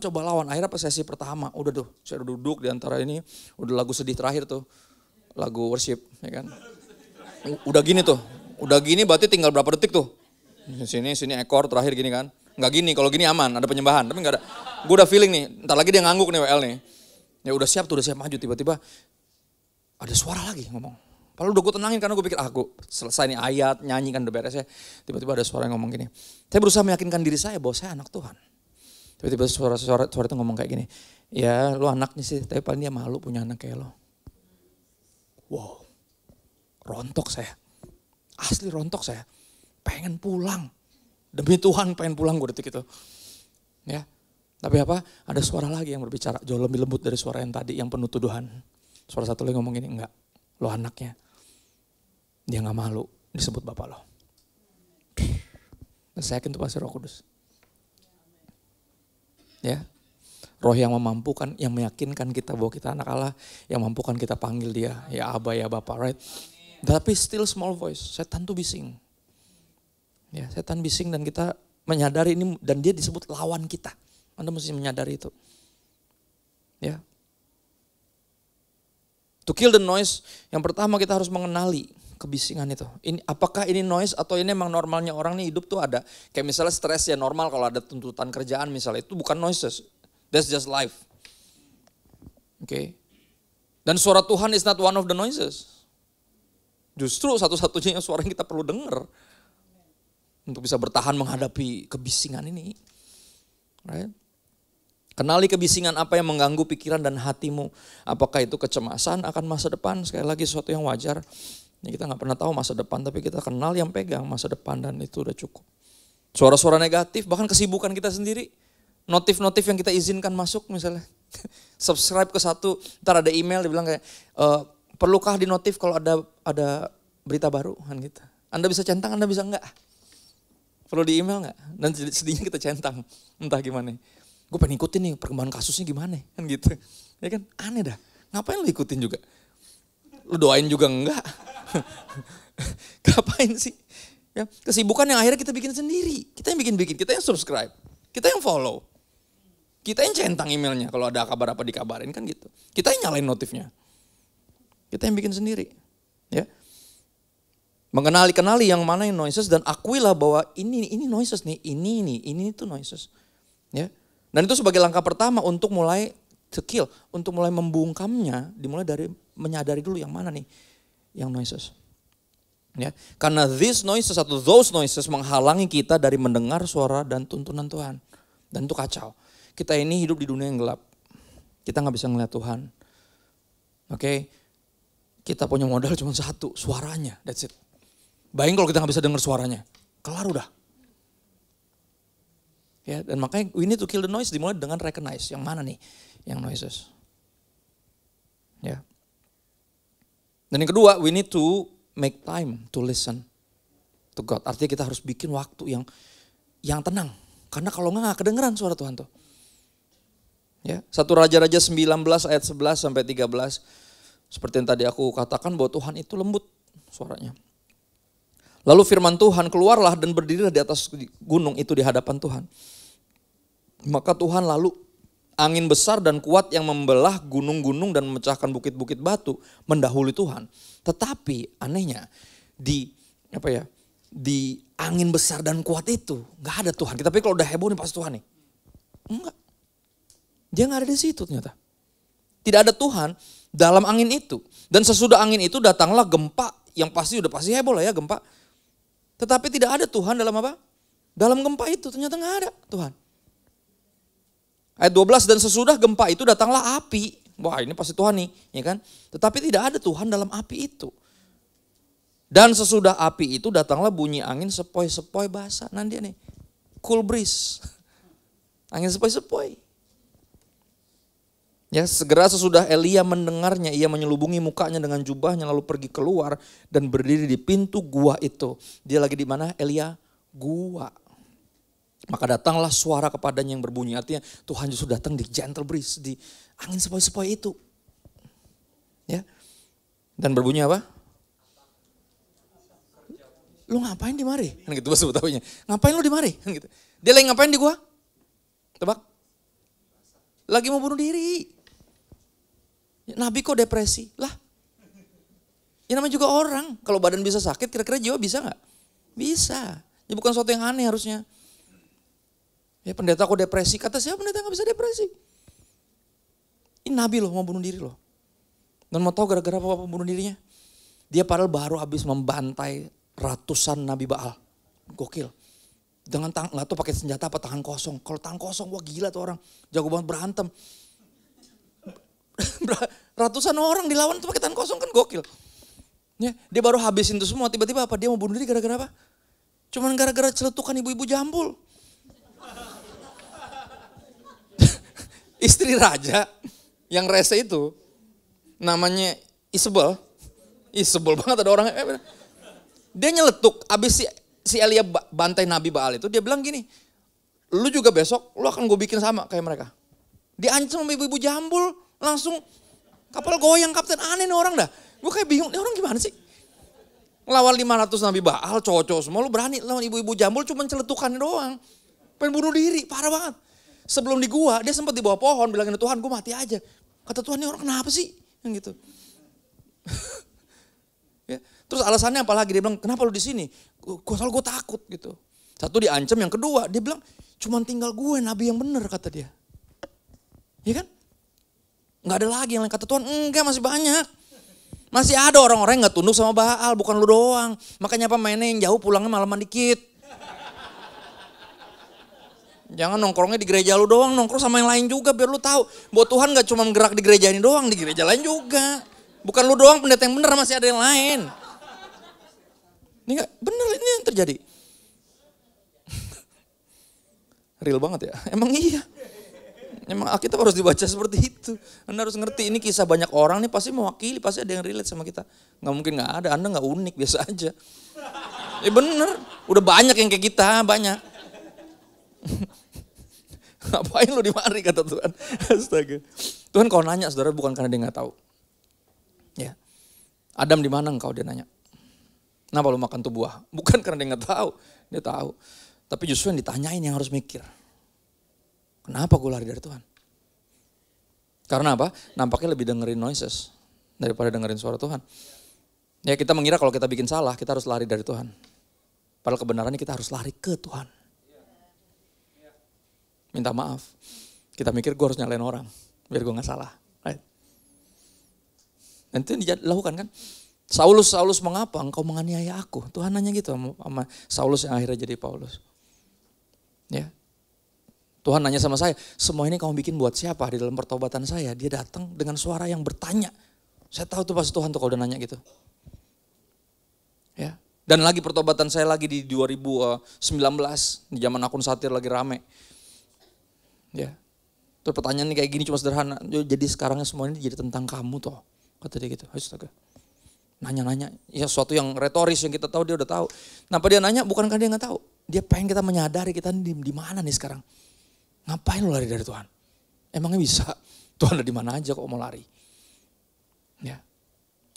Akhirnya pas sesi pertama, udah tuh saya duduk di antara ini, udah lagu sedih terakhir tuh, lagu worship, ya kan. Udah gini tuh, udah gini berarti tinggal berapa detik tuh. Sini ekor terakhir gini kan. Nggak gini, kalau gini aman, ada penyembahan, tapi nggak ada. Gue udah feeling nih, ntar lagi dia ngangguk nih WL nih. Ya udah siap maju, tiba-tiba ada suara lagi ngomong. Padahal udah gue tenangin karena gue pikir, gue selesai nih ayat, nyanyi kan udah beres ya. Tiba-tiba ada suara yang ngomong gini. Saya berusaha meyakinkan diri saya bahwa saya anak Tuhan. Tiba-tiba suara itu ngomong kayak gini, ya lu anaknya sih, tapi paling dia malu punya anak kayak lo. Wow, rontok saya, asli rontok saya, pengen pulang. Demi Tuhan pengen pulang gue detik itu. Ya, tapi apa, ada suara lagi yang berbicara, jauh lebih lembut dari suara yang tadi, yang penuh tuduhan. Suara satu lagi ngomong gini, enggak, lo anaknya, dia gak malu disebut bapak lo. Dan saya yakin itu pasti Roh Kudus. Ya, Roh yang memampukan, yang meyakinkan kita bahwa kita anak Allah, yang mampukan kita panggil dia, ya Aba, ya Bapa, right? Tapi still small voice, setan tuh bising. Ya, setan bising dan kita menyadari ini, dan dia disebut lawan kita. Anda mesti menyadari itu. Ya. To kill the noise, yang pertama kita harus mengenali kebisingan itu. Apakah ini noise atau ini emang normalnya orang nih hidup tuh ada. Kayak misalnya stres ya normal kalau ada tuntutan kerjaan misalnya, itu bukan noises. That's just life. Oke. Dan suara Tuhan is not one of the noises. Justru satu-satunya suara yang kita perlu dengar. Untuk bisa bertahan menghadapi kebisingan ini. Right? Kenali kebisingan apa yang mengganggu pikiran dan hatimu. Apakah itu kecemasan akan masa depan, sekali lagi sesuatu yang wajar. Ya, kita gak pernah tahu masa depan, tapi kita kenal yang pegang masa depan dan itu udah cukup. Suara-suara negatif, bahkan kesibukan kita sendiri. Notif-notif yang kita izinkan masuk misalnya. Subscribe ke satu, ntar ada email dia bilang kayak, perlukah di notif kalau ada berita baru kan gitu. Anda bisa centang, Anda bisa enggak. Perlu di email enggak? Dan sedihnya kita centang, entah gimana. Gue pengen ikutin nih perkembangan kasusnya gimana kan gitu. Ya kan aneh dah, ngapain lu ikutin juga? Lu doain juga enggak. Ngapain sih? Ya, kesibukan yang akhirnya kita bikin sendiri. Kita yang bikin, kita yang subscribe, kita yang follow. Kita yang centang emailnya kalau ada kabar apa dikabarin kan gitu. Kita yang nyalain notifnya. Kita yang bikin sendiri. Ya. Kenali yang mana yang noises dan akuilah bahwa ini noises nih, ini itu noises. Ya. Dan itu sebagai langkah pertama untuk mulai to kill, untuk mulai membungkamnya, dimulai dari menyadari dulu yang mana nih yang noises. Ya, karena these noises atau those noises menghalangi kita dari mendengar suara dan tuntunan Tuhan. Dan itu kacau. Kita ini hidup di dunia yang gelap. Kita gak bisa ngeliat Tuhan. Oke, kita punya modal cuma satu, suaranya, that's it. Bayangin kalau kita gak bisa dengar suaranya, kelar udah. Ya, dan makanya we need to kill the noise dimulai dengan recognize yang mana nih yang noises. Ya. Dan yang kedua, we need to make time to listen to God. Artinya kita harus bikin waktu yang tenang. Karena kalau nggak kedengeran suara Tuhan tuh. Ya, 1 Raja-Raja 19 ayat 11 sampai 13. Seperti yang tadi aku katakan bahwa Tuhan itu lembut suaranya. Lalu firman Tuhan keluarlah dan berdirilah di atas gunung itu di hadapan Tuhan. Maka Tuhan lalu angin besar dan kuat yang membelah gunung-gunung dan memecahkan bukit-bukit batu mendahului Tuhan. Tetapi anehnya di angin besar dan kuat itu nggak ada Tuhan. Kita pikir kalau udah heboh nih pasti Tuhan nih. Enggak. Dia nggak ada di situ ternyata. Tidak ada Tuhan dalam angin itu. Dan sesudah angin itu datanglah gempa yang pasti udah pasti heboh lah ya gempa. Tetapi tidak ada Tuhan dalam apa? Dalam gempa itu, ternyata nggak ada Tuhan. Ayat 12, dan sesudah gempa itu datanglah api. Wah, ini pasti Tuhan nih, ya kan? Tetapi tidak ada Tuhan dalam api itu. Dan sesudah api itu datanglah bunyi angin sepoi-sepoi basah. Nah dia nih, cool breeze. Angin sepoi-sepoi. Ya, segera sesudah Elia mendengarnya, ia menyelubungi mukanya dengan jubahnya lalu pergi keluar dan berdiri di pintu gua itu. Dia lagi di mana? Elia, gua. Maka datanglah suara kepadanya yang berbunyi. Artinya Tuhan Yesus datang di gentle breeze, di angin sepoi-sepoi itu. Ya. Dan berbunyi apa? Lu ngapain di mari? Kan gitu bahasa Betawinya. Ngapain lu di mari? Kan gitu. Dia lagi ngapain di gua? Tebak. Lagi mau bunuh diri. Nabi kok depresi? Lah. Ya namanya juga orang. Kalau badan bisa sakit, kira-kira jiwa bisa gak? Bisa. Ya bukan sesuatu yang aneh harusnya. Ya pendeta kok depresi? Kata siapa pendeta gak bisa depresi? Ini Nabi loh mau bunuh diri loh. Dan mau tahu gara-gara apa bunuh dirinya? Dia padahal baru habis membantai ratusan Nabi Baal. Gokil. Dengan gak tahu pakai senjata apa tangan kosong. Kalau tangan kosong, wah gila tuh orang. Jago banget berantem. Ratusan orang dilawan tuh pakai tangan kosong kan gokil. Ya, dia baru habisin itu semua, tiba-tiba apa? Dia mau bunuh diri gara-gara apa? Cuman gara-gara celetukan ibu-ibu jambul. Istri raja yang rese itu namanya Isabel. Isabel banget ada orang. Dia nyeletuk abis si Elia bantai Nabi Baal itu, dia bilang gini, lu juga besok lu akan gue bikin sama kayak mereka. Diancam sama ibu-ibu jambul. Langsung kapal goyang, kapten, aneh nih orang dah. Gue kayak bingung, nih orang gimana sih? Lawan 500 Nabi Baal, cowok-cowok semua, lu berani lawan ibu-ibu jambul cuma celetukan doang. Pengen bunuh diri, parah banget. Sebelum di gua, dia sempat di bawah pohon bilangin, Tuhan gue mati aja. Kata Tuhan, ini orang kenapa sih? Yang gitu. Ya. Terus alasannya apa lagi? Dia bilang, kenapa lu di sini? Soal gue takut gitu. Satu diancam, yang kedua dia bilang, cuman tinggal gue nabi yang benar kata dia. Iya kan? Nggak ada lagi yang lain. Kata Tuhan, enggak masih banyak. Masih ada orang-orang yang gak tunduk sama Baal, bukan lu doang. Makanya apa mainnya yang jauh pulangnya malaman dikit. Jangan nongkrongnya di gereja lu doang, nongkrong sama yang lain juga biar lu tahu. Bahwa Tuhan gak cuma gerak di gereja ini doang, di gereja lain juga. Bukan lu doang pendeta yang bener, masih ada yang lain. Ini gak bener, ini yang terjadi. Real banget ya, emang iya. Emang Alkitab harus dibaca seperti itu. Anda harus ngerti ini kisah banyak orang nih pasti mewakili, pasti ada yang relate sama kita. Gak mungkin gak ada, Anda gak unik, biasa aja. Ya bener, udah banyak yang kayak kita, banyak. Ngapain lu di mari kata Tuhan. Astaga. Tuhan kalau nanya saudara bukan karena dia gak tahu. Ya. Adam di mana engkau dia nanya. Kenapa lu makan tuh buah? Bukan karena dia gak tahu, dia tahu. Tapi justru yang ditanyain yang harus mikir. Kenapa gue lari dari Tuhan? Karena apa? Nampaknya lebih dengerin noises daripada dengerin suara Tuhan. Ya kita mengira kalau kita bikin salah, kita harus lari dari Tuhan. Padahal kebenarannya kita harus lari ke Tuhan. Minta maaf. Kita mikir gue harus nyalain orang, biar gue gak salah. Right? Dan itu yang dilakukan kan. Saulus, mengapa engkau menganiaya aku? Tuhan nanya gitu sama Saulus yang akhirnya jadi Paulus. Ya. Tuhan nanya sama saya, semua ini kamu bikin buat siapa? Di dalam pertobatan saya, dia datang dengan suara yang bertanya. Saya tahu tuh pasti Tuhan tuh kalau udah nanya gitu. Ya. Dan lagi pertobatan saya lagi di 2019, di zaman akun satir lagi rame. Ya. Terus pertanyaan ini kayak gini cuma sederhana, jadi sekarangnya semua ini jadi tentang kamu toh. Kata dia gitu, astaga. Nanya-nanya, ya sesuatu yang retoris yang kita tahu dia udah tahu. Kenapa dia nanya? Bukan karena dia gak tahu. Dia pengen kita menyadari kita di mana nih sekarang. Ngapain lu lari dari Tuhan? Emangnya bisa? Tuhan ada di mana aja kok mau lari? Ya.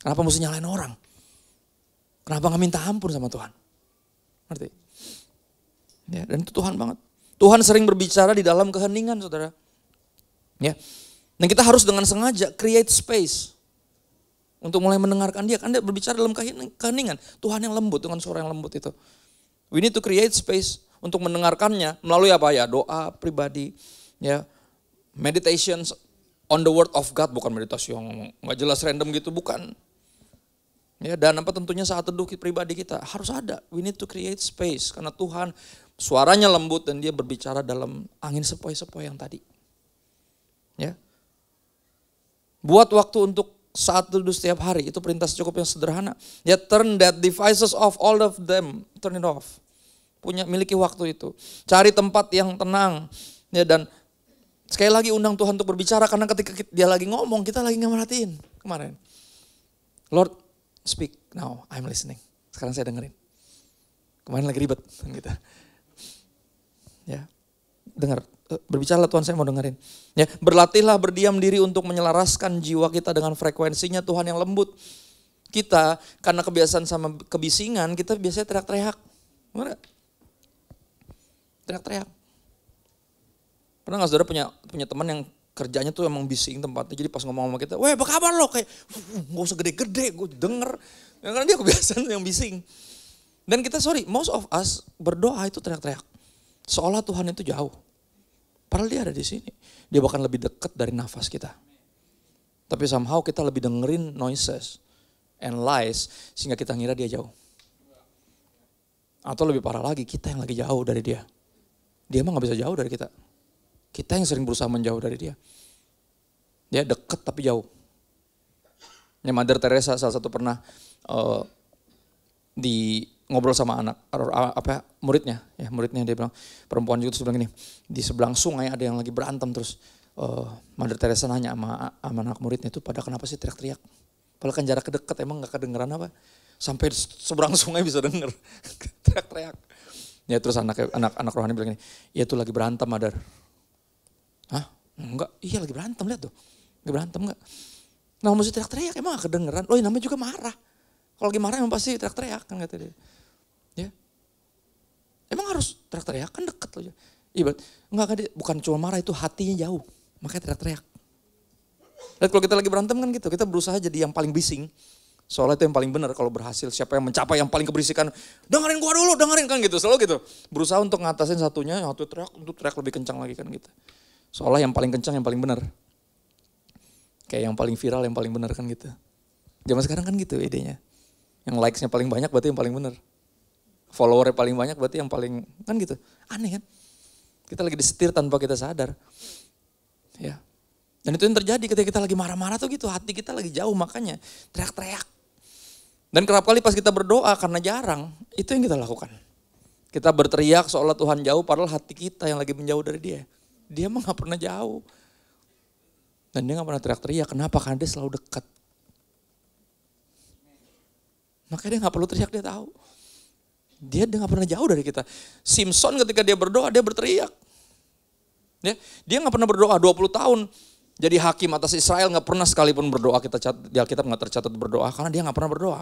Kenapa mesti nyalain orang? Kenapa gak minta ampun sama Tuhan? Ngerti? Ya, dan itu Tuhan banget. Tuhan sering berbicara di dalam keheningan, saudara. Ya. Dan kita harus dengan sengaja create space untuk mulai mendengarkan dia. Kan dia berbicara dalam keheningan. Tuhan yang lembut dengan suara yang lembut itu. We need to create space untuk mendengarkannya melalui apa ya? Doa pribadi, ya, meditations on the word of God, bukan meditasi yang nggak jelas random gitu, bukan. Ya, dan apa tentunya saat teduh pribadi kita harus ada. We need to create space karena Tuhan suaranya lembut dan dia berbicara dalam angin sepoi-sepoi yang tadi. Ya. Buat waktu untuk saat teduh setiap hari, itu perintah cukup yang sederhana. Ya, turn that devices off, all of them, turn it off. Miliki waktu itu. Cari tempat yang tenang. Ya, dan sekali lagi undang Tuhan untuk berbicara karena ketika dia lagi ngomong, kita lagi nggak merhatiin kemarin. Lord, speak now, I'm listening. Sekarang saya dengerin. Kemarin lagi ribet gitu. Ya, dengar. Berbicara Tuhan, saya mau dengerin. Ya, berlatihlah berdiam diri untuk menyelaraskan jiwa kita dengan frekuensinya Tuhan yang lembut. Kita karena kebiasaan sama kebisingan, kita biasanya teriak-teriak. Benar? Teriak-teriak. Pernah nggak saudara punya teman yang kerjanya tuh emang bising tempatnya. Jadi pas ngomong sama kita, "Weh, apa kabar lo?" Kayak, "Gak usah gede-gede, gue denger." Ya, karena dia kebiasaan yang bising. Dan kita most of us berdoa itu teriak-teriak. Seolah Tuhan itu jauh. Padahal dia ada di sini. Dia bahkan lebih dekat dari nafas kita. Tapi somehow kita lebih dengerin noises and lies sehingga kita ngira dia jauh. Atau lebih parah lagi, kita yang lagi jauh dari dia. Dia mah gak bisa jauh dari kita. Kita yang sering berusaha menjauh dari dia. Dia dekat tapi jauh. Ya, Mother Teresa salah satu pernah ngobrol sama muridnya dia bilang, perempuan juga terus bilang gini, di sebelah sungai ada yang lagi berantem terus Mother Teresa nanya sama anak muridnya itu, pada kenapa sih teriak-teriak? Padahal kan jarak dekat, emang gak kedengeran apa? Sampai seberang sungai bisa denger teriak-teriak. Ya terus anak rohani bilang gini, ya itu lagi berantem Mother. Hah? Enggak, iya lagi berantem, lihat tuh. Lagi berantem enggak? Nah mesti teriak-teriak, emang gak kedengeran? Namanya juga marah. Kalau lagi marah emang pasti teriak-teriak kan kata dia. Ya. Emang harus teriak-teriak, kan deket loh. Iya, enggak kan dia, bukan cuma marah, itu hatinya jauh. Makanya teriak-teriak. Dan kalau kita lagi berantem kan gitu, kita berusaha jadi yang paling bising. Soalnya itu yang paling benar kalau berhasil, siapa yang mencapai yang paling keberisikan, dengerin gua dulu, dengerin kan gitu, selalu gitu. Berusaha untuk ngatasin satunya, yang satu teriak lebih kencang lagi kan gitu. Soalnya yang paling kencang yang paling benar. Kayak yang paling viral yang paling benar kan gitu. Zaman sekarang kan gitu idenya. Yang likes-nya paling banyak berarti yang paling benar. Follower-nya paling banyak berarti yang paling, kan gitu. Aneh kan? Kita lagi disetir tanpa kita sadar. Ya. Dan itu yang terjadi ketika kita lagi marah-marah tuh gitu, hati kita lagi jauh makanya teriak-teriak. Dan kerap kali pas kita berdoa karena jarang, itu yang kita lakukan. Kita berteriak seolah Tuhan jauh padahal hati kita yang lagi menjauh dari dia. Dia mah gak pernah jauh. Dan dia gak pernah teriak-teriak, kenapa? Karena dia selalu dekat. Makanya dia gak perlu teriak, dia tahu. Dia gak pernah jauh dari kita. Simpson ketika dia berdoa, dia berteriak. Ya, dia gak pernah berdoa 20 tahun. Jadi hakim atas Israel gak pernah sekalipun berdoa, di Alkitab gak tercatat berdoa. Karena dia gak pernah berdoa.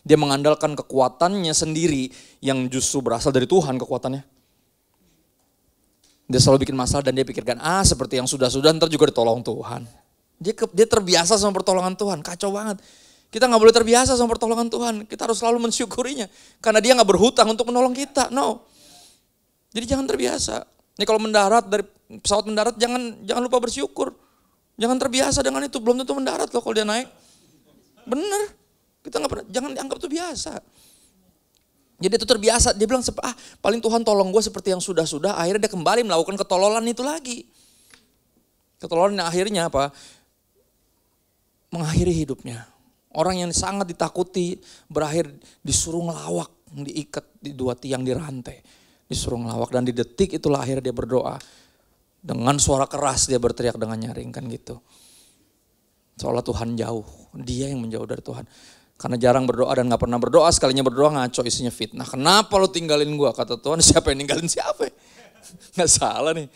Dia mengandalkan kekuatannya sendiri yang justru berasal dari Tuhan kekuatannya. Dia selalu bikin masalah dan dia pikirkan, seperti yang sudah-sudah ntar juga ditolong Tuhan. Dia terbiasa sama pertolongan Tuhan, kacau banget. Kita gak boleh terbiasa sama pertolongan Tuhan, kita harus selalu mensyukurinya. Karena dia gak berhutang untuk menolong kita, no. Jadi jangan terbiasa. Ini kalau mendarat, dari pesawat mendarat jangan lupa bersyukur. Jangan terbiasa dengan itu, belum tentu mendarat loh kalau dia naik. Bener, kita gak pernah, jangan dianggap itu biasa. Jadi itu terbiasa, dia bilang paling Tuhan tolong gue seperti yang sudah-sudah, akhirnya dia kembali melakukan ketololan itu lagi. Ketololan yang akhirnya apa? Mengakhiri hidupnya. Orang yang sangat ditakuti berakhir disuruh ngelawak, diikat di 2 tiang di rantai. Disuruh ngelawak dan di detik itulah akhirnya dia berdoa. Dengan suara keras dia berteriak dengan nyaring kan gitu. Seolah Tuhan jauh, dia yang menjauh dari Tuhan. Karena jarang berdoa dan gak pernah berdoa, sekalinya berdoa ngaco isinya fitnah. Kenapa lo tinggalin gua? Kata Tuhan, siapa yang ninggalin siapa? Gak salah nih.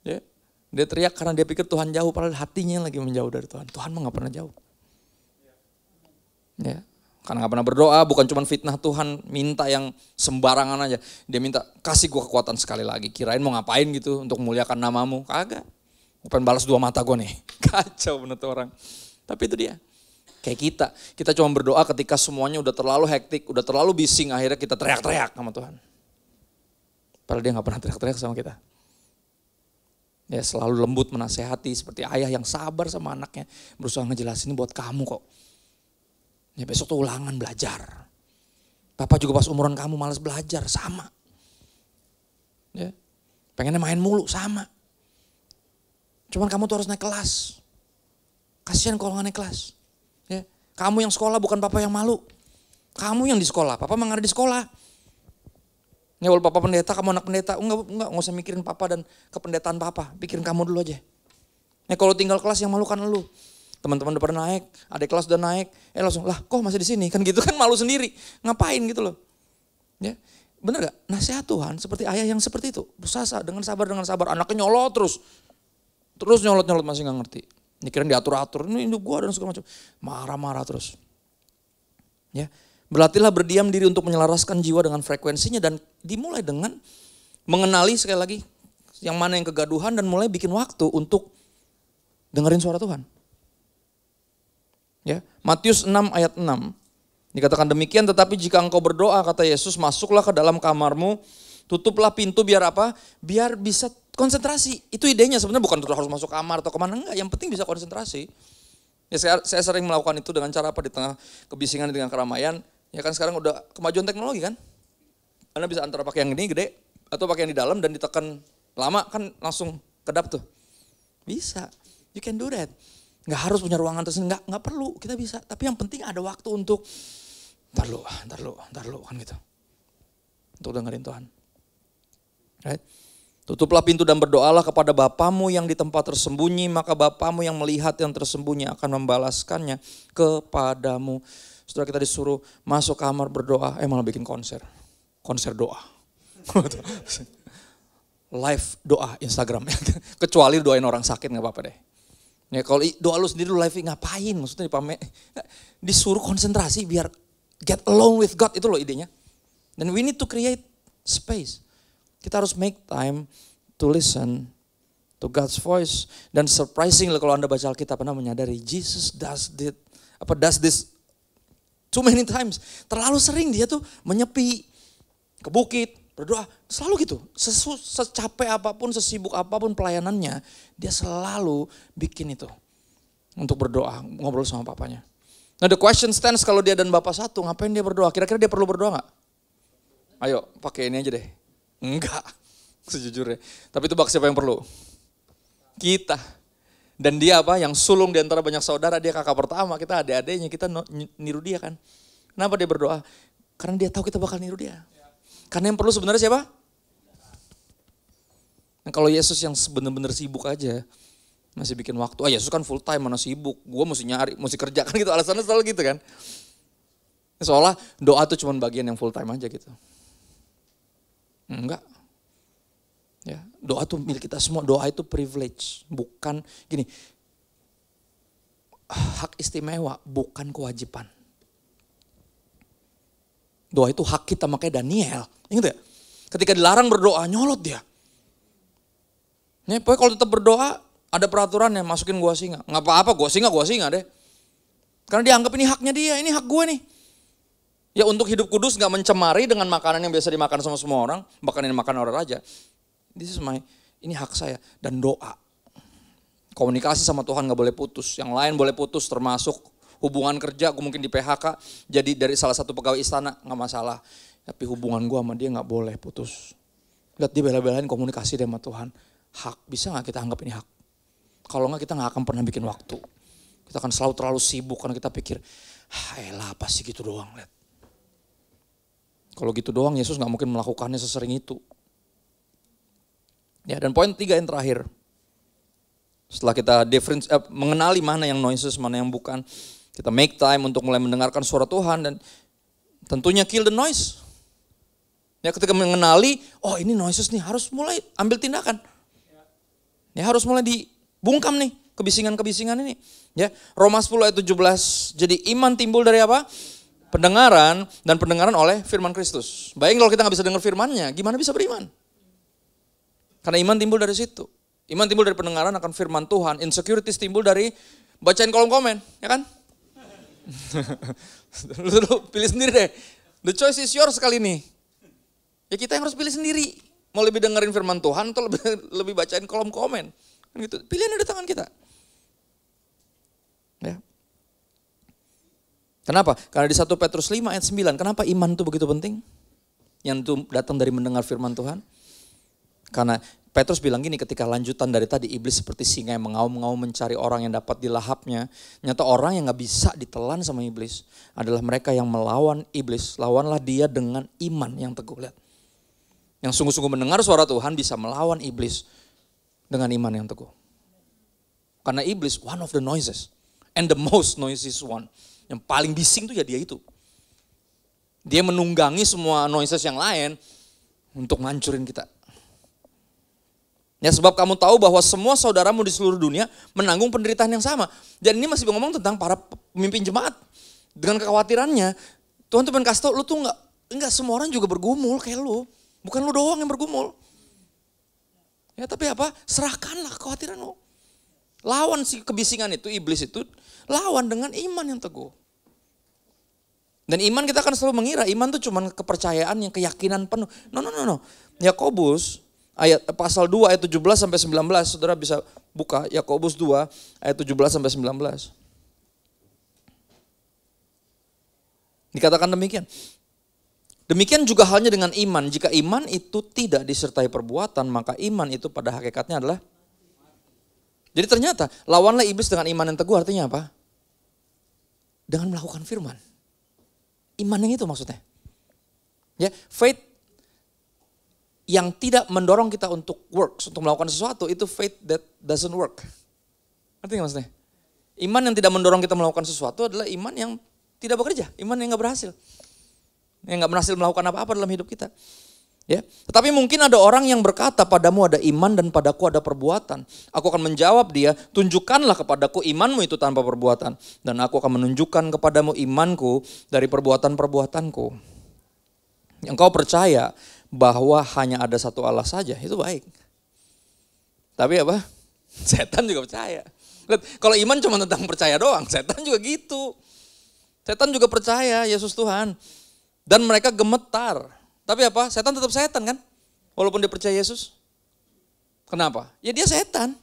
Ya. Dia teriak karena dia pikir Tuhan jauh, padahal hatinya yang lagi menjauh dari Tuhan. Tuhan mah gak pernah jauh. Ya. Karena gak pernah berdoa, bukan cuma fitnah Tuhan, minta yang sembarangan aja. Dia minta, kasih gua kekuatan sekali lagi. Kirain mau ngapain gitu untuk memuliakan namamu. Kagak. Gue pengen balas 2 mata gua nih. Kacau bener tuh orang. Tapi itu dia. Kayak kita cuma berdoa ketika semuanya udah terlalu hektik, udah terlalu bising, akhirnya kita teriak-teriak sama Tuhan. Padahal dia gak pernah teriak-teriak sama kita. Dia selalu lembut menasehati seperti ayah yang sabar sama anaknya. Berusaha ngejelasin buat kamu kok. Ya besok tuh ulangan belajar. Papa juga pas umuran kamu malas belajar, sama. Ya. Pengennya main mulu, sama. Cuman kamu tuh harus naik kelas. Kasihan kalau gak naik kelas. Ya. Kamu yang sekolah bukan papa yang malu. Kamu yang di sekolah, papa memang ada di sekolah. Ya walaupun papa pendeta, kamu anak pendeta, enggak usah mikirin papa dan kependetaan papa. Pikirin kamu dulu aja. Ya kalau tinggal kelas yang malu kan lu. Teman-teman udah pada naik, adik kelas udah naik, langsung lah kok masih di sini kan gitu kan, malu sendiri, ngapain gitu loh. Ya, bener gak? Nasihat Tuhan seperti ayah yang seperti itu, berusaha dengan sabar, anaknya nyolot terus nyolot masih nggak ngerti. Mikirin diatur-atur, ini hidup gua dan segala macam, marah-marah terus. Ya, berlatihlah berdiam diri untuk menyelaraskan jiwa dengan frekuensinya dan dimulai dengan mengenali sekali lagi yang mana yang kegaduhan dan mulai bikin waktu untuk dengerin suara Tuhan. Ya, Matius 6 ayat 6 dikatakan demikian, tetapi jika engkau berdoa, kata Yesus, masuklah ke dalam kamarmu, tutuplah pintu biar apa? Biar bisa konsentrasi. Itu idenya sebenarnya, bukan harus masuk kamar atau kemana, enggak, yang penting bisa konsentrasi. Ya, saya sering melakukan itu dengan cara apa? Di tengah kebisingan, dengan keramaian. Ya kan sekarang udah kemajuan teknologi kan. Anda bisa antara pakai yang ini gede atau pakai yang di dalam dan ditekan lama kan langsung kedap tuh. Bisa, you can do that. Nggak harus punya ruangan tersendiri, nggak perlu, kita bisa. Tapi yang penting ada waktu untuk, ntar lu kan gitu. Untuk dengerin Tuhan. Right? Tutuplah pintu dan berdoalah kepada Bapamu yang di tempat tersembunyi, maka Bapamu yang melihat yang tersembunyi akan membalaskannya kepadamu. Setelah kita disuruh masuk kamar berdoa, malah bikin konser doa. Live doa Instagram, kecuali doain orang sakit nggak apa-apa deh. Ya kalau doa lu sendiri lu live ngapain? Maksudnya disuruh konsentrasi biar get alone with God, itu loh idenya. Dan we need to create space. Kita harus make time to listen to God's voice. Dan surprisingly kalau Anda baca Alkitab, Anda menyadari Jesus does this too many times. Terlalu sering dia tuh menyepi ke bukit, berdoa, selalu gitu. Secapek apapun, sesibuk apapun pelayanannya, dia selalu bikin itu. Untuk berdoa, ngobrol sama papanya. Nah the question stands, kalau dia dan bapak satu, ngapain dia berdoa? Kira-kira dia perlu berdoa gak? Ayo pakai ini aja deh. Enggak, sejujurnya. Tapi itu bak siapa yang perlu? Kita. Dan dia apa? Yang sulung di antara banyak saudara, dia kakak pertama, kita adik-adiknya, kita niru dia kan. Kenapa dia berdoa? Karena dia tahu kita bakal niru dia. Karena yang perlu sebenarnya siapa? Nah, kalau Yesus yang benar-benar sibuk aja, masih bikin waktu. Yesus kan full time, mana sibuk. Gue mesti nyari, mesti kerja kan gitu. Alasannya selalu gitu kan. Seolah doa tuh cuma bagian yang full time aja gitu. Enggak. Ya, doa tuh milik kita semua. Doa itu privilege, bukan gini. Hak istimewa, bukan kewajiban. Doa itu hak kita, makanya Daniel, ingat ya? Ketika dilarang berdoa, nyolot dia. Nih, pokoknya kalau tetap berdoa, ada peraturannya, masukin gua singa. Nggak apa-apa, gua singa deh. Karena dianggap ini haknya dia, ini hak gue nih. Ya untuk hidup kudus gak mencemari dengan makanan yang biasa dimakan sama semua orang, bahkan yang dimakan orang raja. Ini hak saya. Dan doa. Komunikasi sama Tuhan gak boleh putus, yang lain boleh putus termasuk hubungan kerja, gue mungkin di PHK, jadi dari salah satu pegawai istana, gak masalah. Tapi hubungan gue sama dia gak boleh putus. Lihat dia bela-belain komunikasi sama Tuhan. Hak, bisa gak kita anggap ini hak? Kalau gak kita gak akan pernah bikin waktu. Kita akan selalu terlalu sibuk karena kita pikir, elah apa sih gitu doang. Lihat. Kalau gitu doang Yesus gak mungkin melakukannya sesering itu. Ya, dan poin 3 yang terakhir. Setelah kita mengenali mana yang noises, mana yang bukan. Kita make time untuk mulai mendengarkan suara Tuhan dan tentunya kill the noise. Ya, ketika mengenali, oh ini noises nih, harus mulai ambil tindakan. Ya, harus mulai dibungkam nih kebisingan-kebisingan ini. Ya, Roma 10 ayat 17. Jadi iman timbul dari apa? Pendengaran, dan pendengaran oleh firman Kristus. Bayangin kalau kita nggak bisa dengar firmannya, gimana bisa beriman? Karena iman timbul dari situ. Iman timbul dari pendengaran akan firman Tuhan. Insecurities timbul dari bacain kolom komen, ya kan? Lu pilih sendiri deh. The choice is yours kali ini. Ya kita yang harus pilih sendiri. Mau lebih dengerin firman Tuhan atau lebih bacain kolom komen. Gitu. Pilihan ada di tangan kita. Ya. Kenapa? Karena di 1 Petrus 5 ayat 9, kenapa iman itu begitu penting? Yang itu datang dari mendengar firman Tuhan. Karena Petrus bilang gini, ketika lanjutan dari tadi, iblis seperti singa yang mengaum-ngaum mencari orang yang dapat dilahapnya. Nyata orang yang gak bisa ditelan sama iblis adalah mereka yang melawan iblis. Lawanlah dia dengan iman yang teguh. Lihat. Yang sungguh-sungguh mendengar suara Tuhan bisa melawan iblis dengan iman yang teguh. Karena iblis one of the noises and the most noisiest one. Yang paling bising tuh ya dia itu. Dia menunggangi semua noises yang lain untuk ngancurin kita. Ya sebab kamu tahu bahwa semua saudaramu di seluruh dunia menanggung penderitaan yang sama. Dan ini masih ngomong tentang para pemimpin jemaat. Dengan kekhawatirannya, Tuhan tuh pengen kasih tau, lu tuh enggak semua orang juga bergumul kayak lu. Bukan lu doang yang bergumul. Ya tapi apa? Serahkanlah kekhawatiran lu. Lawan si kebisingan itu, iblis itu, lawan dengan iman yang teguh. Dan iman kita akan selalu mengira, iman itu cuma kepercayaan yang keyakinan penuh. No. Yakobus ayat pasal 2 ayat 17 sampai 19, saudara bisa buka Yakobus 2 ayat 17 sampai 19. Dikatakan demikian. Demikian juga halnya dengan iman. Jika iman itu tidak disertai perbuatan, maka iman itu pada hakikatnya adalah. Jadi ternyata lawanlah iblis dengan iman yang teguh, artinya apa? Dengan melakukan firman. Iman yang itu maksudnya. Ya, faith yang tidak mendorong kita untuk works, untuk melakukan sesuatu, itu faith that doesn't work. Artinya maksudnya? Iman yang tidak mendorong kita melakukan sesuatu adalah iman yang tidak bekerja, iman yang gak berhasil. Yang gak berhasil melakukan apa-apa dalam hidup kita. Ya, tetapi mungkin ada orang yang berkata, padamu ada iman dan padaku ada perbuatan. Aku akan menjawab dia, tunjukkanlah kepadaku imanmu itu tanpa perbuatan. Dan aku akan menunjukkan kepadamu imanku dari perbuatan-perbuatanku. Yang kau percaya bahwa hanya ada satu Allah saja, itu baik. Tapi apa? Setan juga percaya. Lihat, kalau iman cuma tentang percaya doang, setan juga gitu. Setan juga percaya Yesus Tuhan. Dan mereka gemetar. Tapi apa? Setan tetap setan kan? Walaupun dia percaya Yesus. Kenapa? Ya dia setan.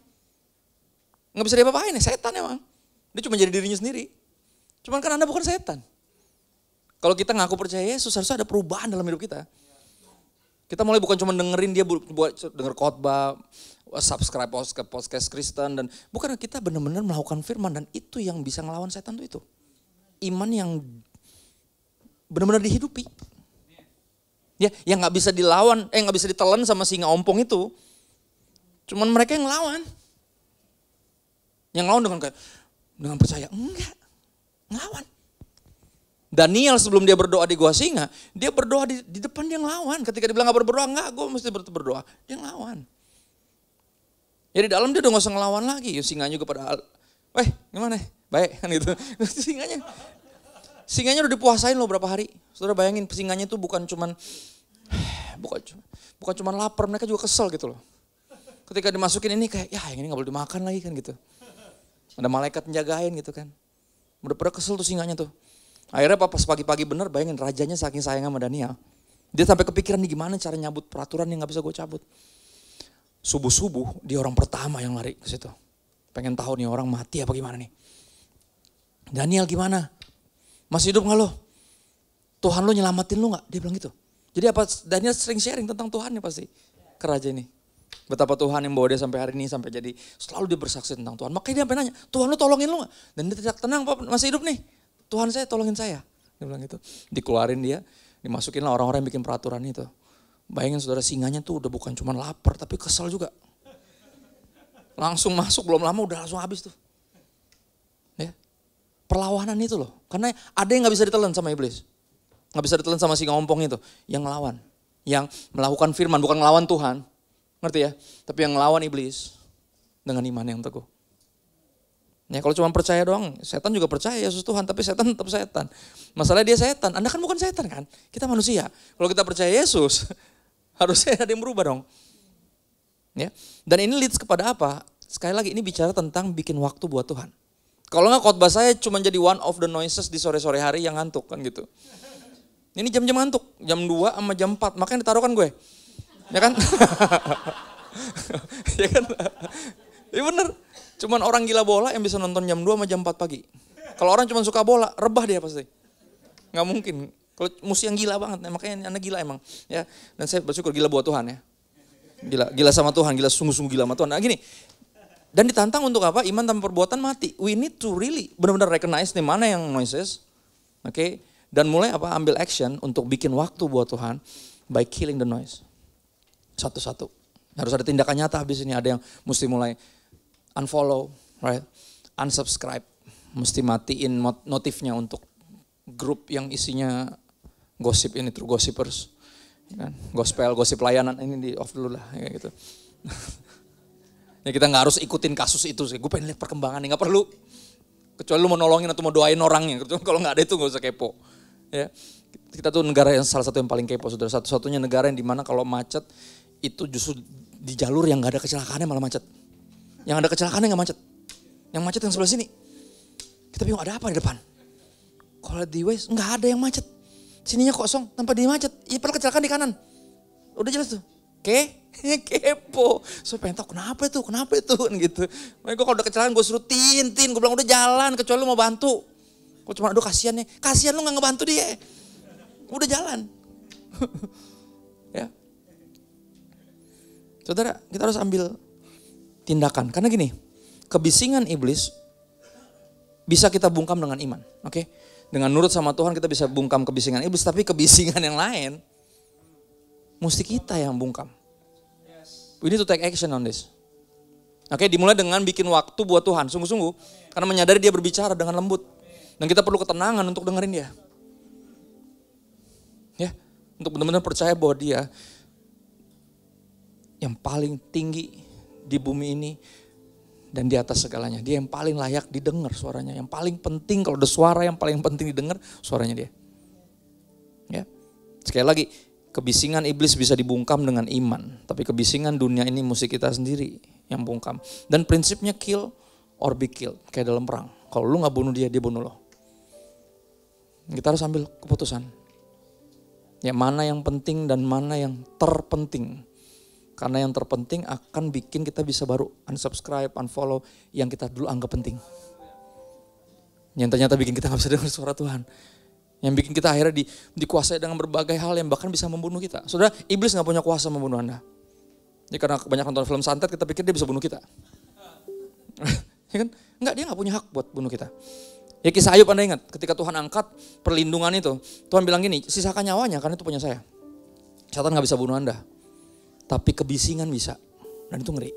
Nggak bisa diapa-apain ya, setan emang. Dia cuma jadi dirinya sendiri. Cuman kan Anda bukan setan. Kalau kita ngaku percaya Yesus, harusnya ada perubahan dalam hidup kita. Kita mulai bukan cuma dengerin dia buat denger khotbah, subscribe podcast Kristen, dan bukan, kita benar-benar melakukan firman, dan itu yang bisa ngelawan setan tuh itu. Iman yang benar-benar dihidupi. Ya, yang nggak bisa dilawan, nggak bisa ditelan sama singa ompong itu. Cuman mereka yang ngelawan. Yang ngelawan dengan percaya, enggak, ngelawan. Daniel sebelum dia berdoa di gua singa, dia berdoa di depan, dia ngelawan. Ketika dia bilang nggak berdoa, enggak, gue mesti berdoa, dia ngelawan. Ya di dalam dia udah nggak usah ngelawan lagi. Singanya juga pada, gimana? Baik kan gitu. Singanya udah dipuasain loh berapa hari. Saudara bayangin, singanya itu bukan cuman lapar, mereka juga kesel gitu loh. Ketika dimasukin ini kayak, ya yang ini gak boleh dimakan lagi kan gitu. Ada malaikat menjagain gitu kan. Udah pada kesel tuh singanya tuh. Akhirnya pas pagi-pagi bener, bayangin rajanya saking sayang sama Daniel. Dia sampai kepikiran nih gimana cara nyabut peraturan yang gak bisa gue cabut. Subuh-subuh dia orang pertama yang lari ke situ. Pengen tahu nih orang mati apa gimana nih. Daniel gimana? Masih hidup gak lo? Tuhan lo nyelamatin lo gak? Dia bilang gitu. Jadi apa, Daniel sering sharing tentang Tuhan nih pasti ke raja ini. Betapa Tuhan yang bawa dia sampai hari ini, sampai jadi selalu dia bersaksi tentang Tuhan. Makanya dia sampai nanya, Tuhan lo tolongin lo gak? Dan dia tidak tenang, Pak, masih hidup nih. Tuhan saya tolongin saya. Dia bilang gitu. Dikeluarin dia, dimasukin lah orang-orang yang bikin peraturan itu. Bayangin saudara, singanya tuh udah bukan cuma lapar tapi kesel juga. Langsung masuk, belum lama udah langsung habis tuh. Ya. Perlawanan itu loh. Karena ada yang gak bisa ditelan sama iblis. Gak bisa ditelan sama singa ompong itu. Yang ngelawan. Yang melakukan firman, bukan ngelawan Tuhan. Ngerti ya? Tapi yang ngelawan iblis. Dengan iman yang teguh. Ya kalau cuma percaya doang, setan juga percaya Yesus Tuhan. Tapi setan tetap setan. Masalahnya dia setan, Anda kan bukan setan kan? Kita manusia. Kalau kita percaya Yesus, harusnya ada yang berubah dong. Ya. Dan ini leads kepada apa? Sekali lagi ini bicara tentang bikin waktu buat Tuhan. Kalau nggak khotbah saya cuma jadi one of the noises di sore-sore hari yang ngantuk kan gitu. Ini jam-jam ngantuk, jam 2 sama jam 4, makanya ditaruhkan gue. Ya kan? Ya kan? Ya bener, cuman orang gila bola yang bisa nonton jam 2 sama jam 4 pagi. Kalau orang cuma suka bola, rebah dia pasti. Nggak mungkin. Kalau musuh yang gila banget, makanya Anda gila emang. Ya, dan saya bersyukur gila buat Tuhan ya. Gila sama Tuhan, gila sungguh-sungguh gila sama Tuhan. Nah gini, dan ditantang untuk apa? Iman tanpa perbuatan mati. We need to really benar-benar recognize nih mana yang noises. Oke. Dan mulai apa? Ambil action untuk bikin waktu buat Tuhan by killing the noise. Satu-satu. Harus ada tindakan nyata habis ini. Ada yang mesti mulai unfollow, right? Unsubscribe. Mesti matiin notifnya untuk grup yang isinya gosip ini, true gossipers. Gospel, gosip layanan ini di off dulu lah kayak gitu. Ya kita nggak harus ikutin kasus itu sih. Gue pengen lihat perkembangannya, nggak perlu. Kecuali lu mau nolongin atau mau doain orangnya. Kalau nggak ada itu nggak usah kepo. Ya, kita tuh negara yang salah satu yang paling kepo, saudara. Satu-satunya negara yang dimana kalau macet itu justru di jalur yang nggak ada kecelakaannya malah macet. Yang ada kecelakaannya nggak macet. Yang macet yang sebelah sini. Kita bingung ada apa di depan. Kalau di Waze nggak ada yang macet. Sininya kosong tanpa dia macet. Iya padahal kecelakaan di kanan. Udah jelas tuh. Kepo. So pengen tahu kenapa itu gitu. Makanya gue kalau udah kecelakaan gue suruh tintin. Gue bilang udah jalan kecuali lu mau bantu. Gue cuma aduh kasihan nih. Kasihan lu gak ngebantu dia. Udah jalan. Ya. Saudara kita harus ambil tindakan. Karena gini. Kebisingan iblis bisa kita bungkam dengan iman. Oke. Dengan nurut sama Tuhan kita bisa bungkam kebisingan iblis. Tapi kebisingan yang lain. Mesti kita yang bungkam. We need to take action on this. Oke, dimulai dengan bikin waktu buat Tuhan, sungguh-sungguh. Karena menyadari dia berbicara dengan lembut. Dan kita perlu ketenangan untuk dengerin dia. Ya, untuk benar-benar percaya bahwa dia yang paling tinggi di bumi ini dan di atas segalanya. Dia yang paling layak didengar suaranya. Yang paling penting kalau ada suara yang paling penting didengar, suaranya dia. Ya, sekali lagi. Kebisingan iblis bisa dibungkam dengan iman. Tapi kebisingan dunia ini mesti kita sendiri yang bungkam. Dan prinsipnya kill or be killed. Kayak dalam perang. Kalau lu gak bunuh dia, dia bunuh lo. Kita harus ambil keputusan. Ya mana yang penting dan mana yang terpenting. Karena yang terpenting akan bikin kita bisa baru unsubscribe, unfollow yang kita dulu anggap penting. Yang ternyata bikin kita gak bisa dengar suara Tuhan. Yang bikin kita akhirnya dikuasai dengan berbagai hal yang bahkan bisa membunuh kita. Saudara, iblis gak punya kuasa membunuh Anda. Ya karena kebanyakan nonton film santet kita pikir dia bisa bunuh kita. Ya kan? Enggak, dia gak punya hak buat bunuh kita. Ya kisah Ayub Anda ingat, ketika Tuhan angkat perlindungan itu. Tuhan bilang gini, sisakan nyawanya karena itu punya saya. Setan gak bisa bunuh Anda. Tapi kebisingan bisa. Dan itu ngeri.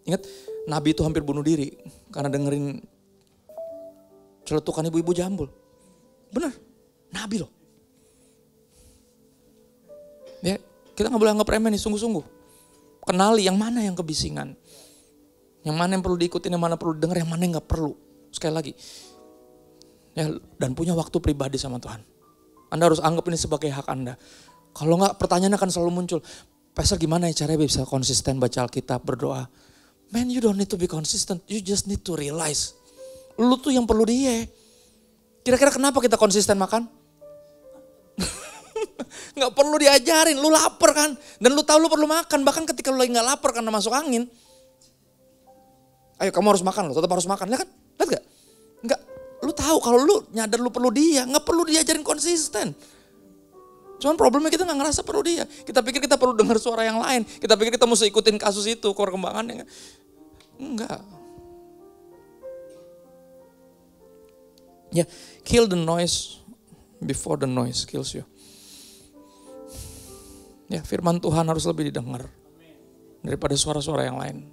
Ingat, Nabi itu hampir bunuh diri karena dengerin celetukan ibu-ibu jambul. Benar, Nabi loh. Ya, kita gak boleh anggap remeh nih, sungguh-sungguh. Kenali yang mana yang kebisingan. Yang mana yang perlu diikutin, yang mana perlu didengar, yang mana yang gak perlu. Sekali lagi. Ya, dan punya waktu pribadi sama Tuhan. Anda harus anggap ini sebagai hak Anda. Kalau gak, pertanyaan akan selalu muncul. Pastor gimana ya caranya bisa konsisten baca Alkitab, berdoa. Man, you don't need to be consistent. You just need to realize. Lu tuh yang perlu dia. Kira-kira kenapa kita konsisten makan? Gak perlu diajarin, lu lapar kan. Dan lu tahu lu perlu makan, bahkan ketika lu lagi gak lapar karena masuk angin. Ayo kamu harus makan, lu tetap harus makan, lihat kan? Lihat gak? Enggak, lu tahu kalau lu nyadar lu perlu dia, gak perlu diajarin konsisten. Cuman problemnya kita gak ngerasa perlu dia. Kita pikir kita perlu dengar suara yang lain. Kita pikir kita mesti ikutin kasus itu, perkembangannya. Enggak. Ya, kill the noise before the noise kills you. Ya, firman Tuhan harus lebih didengar daripada suara-suara yang lain.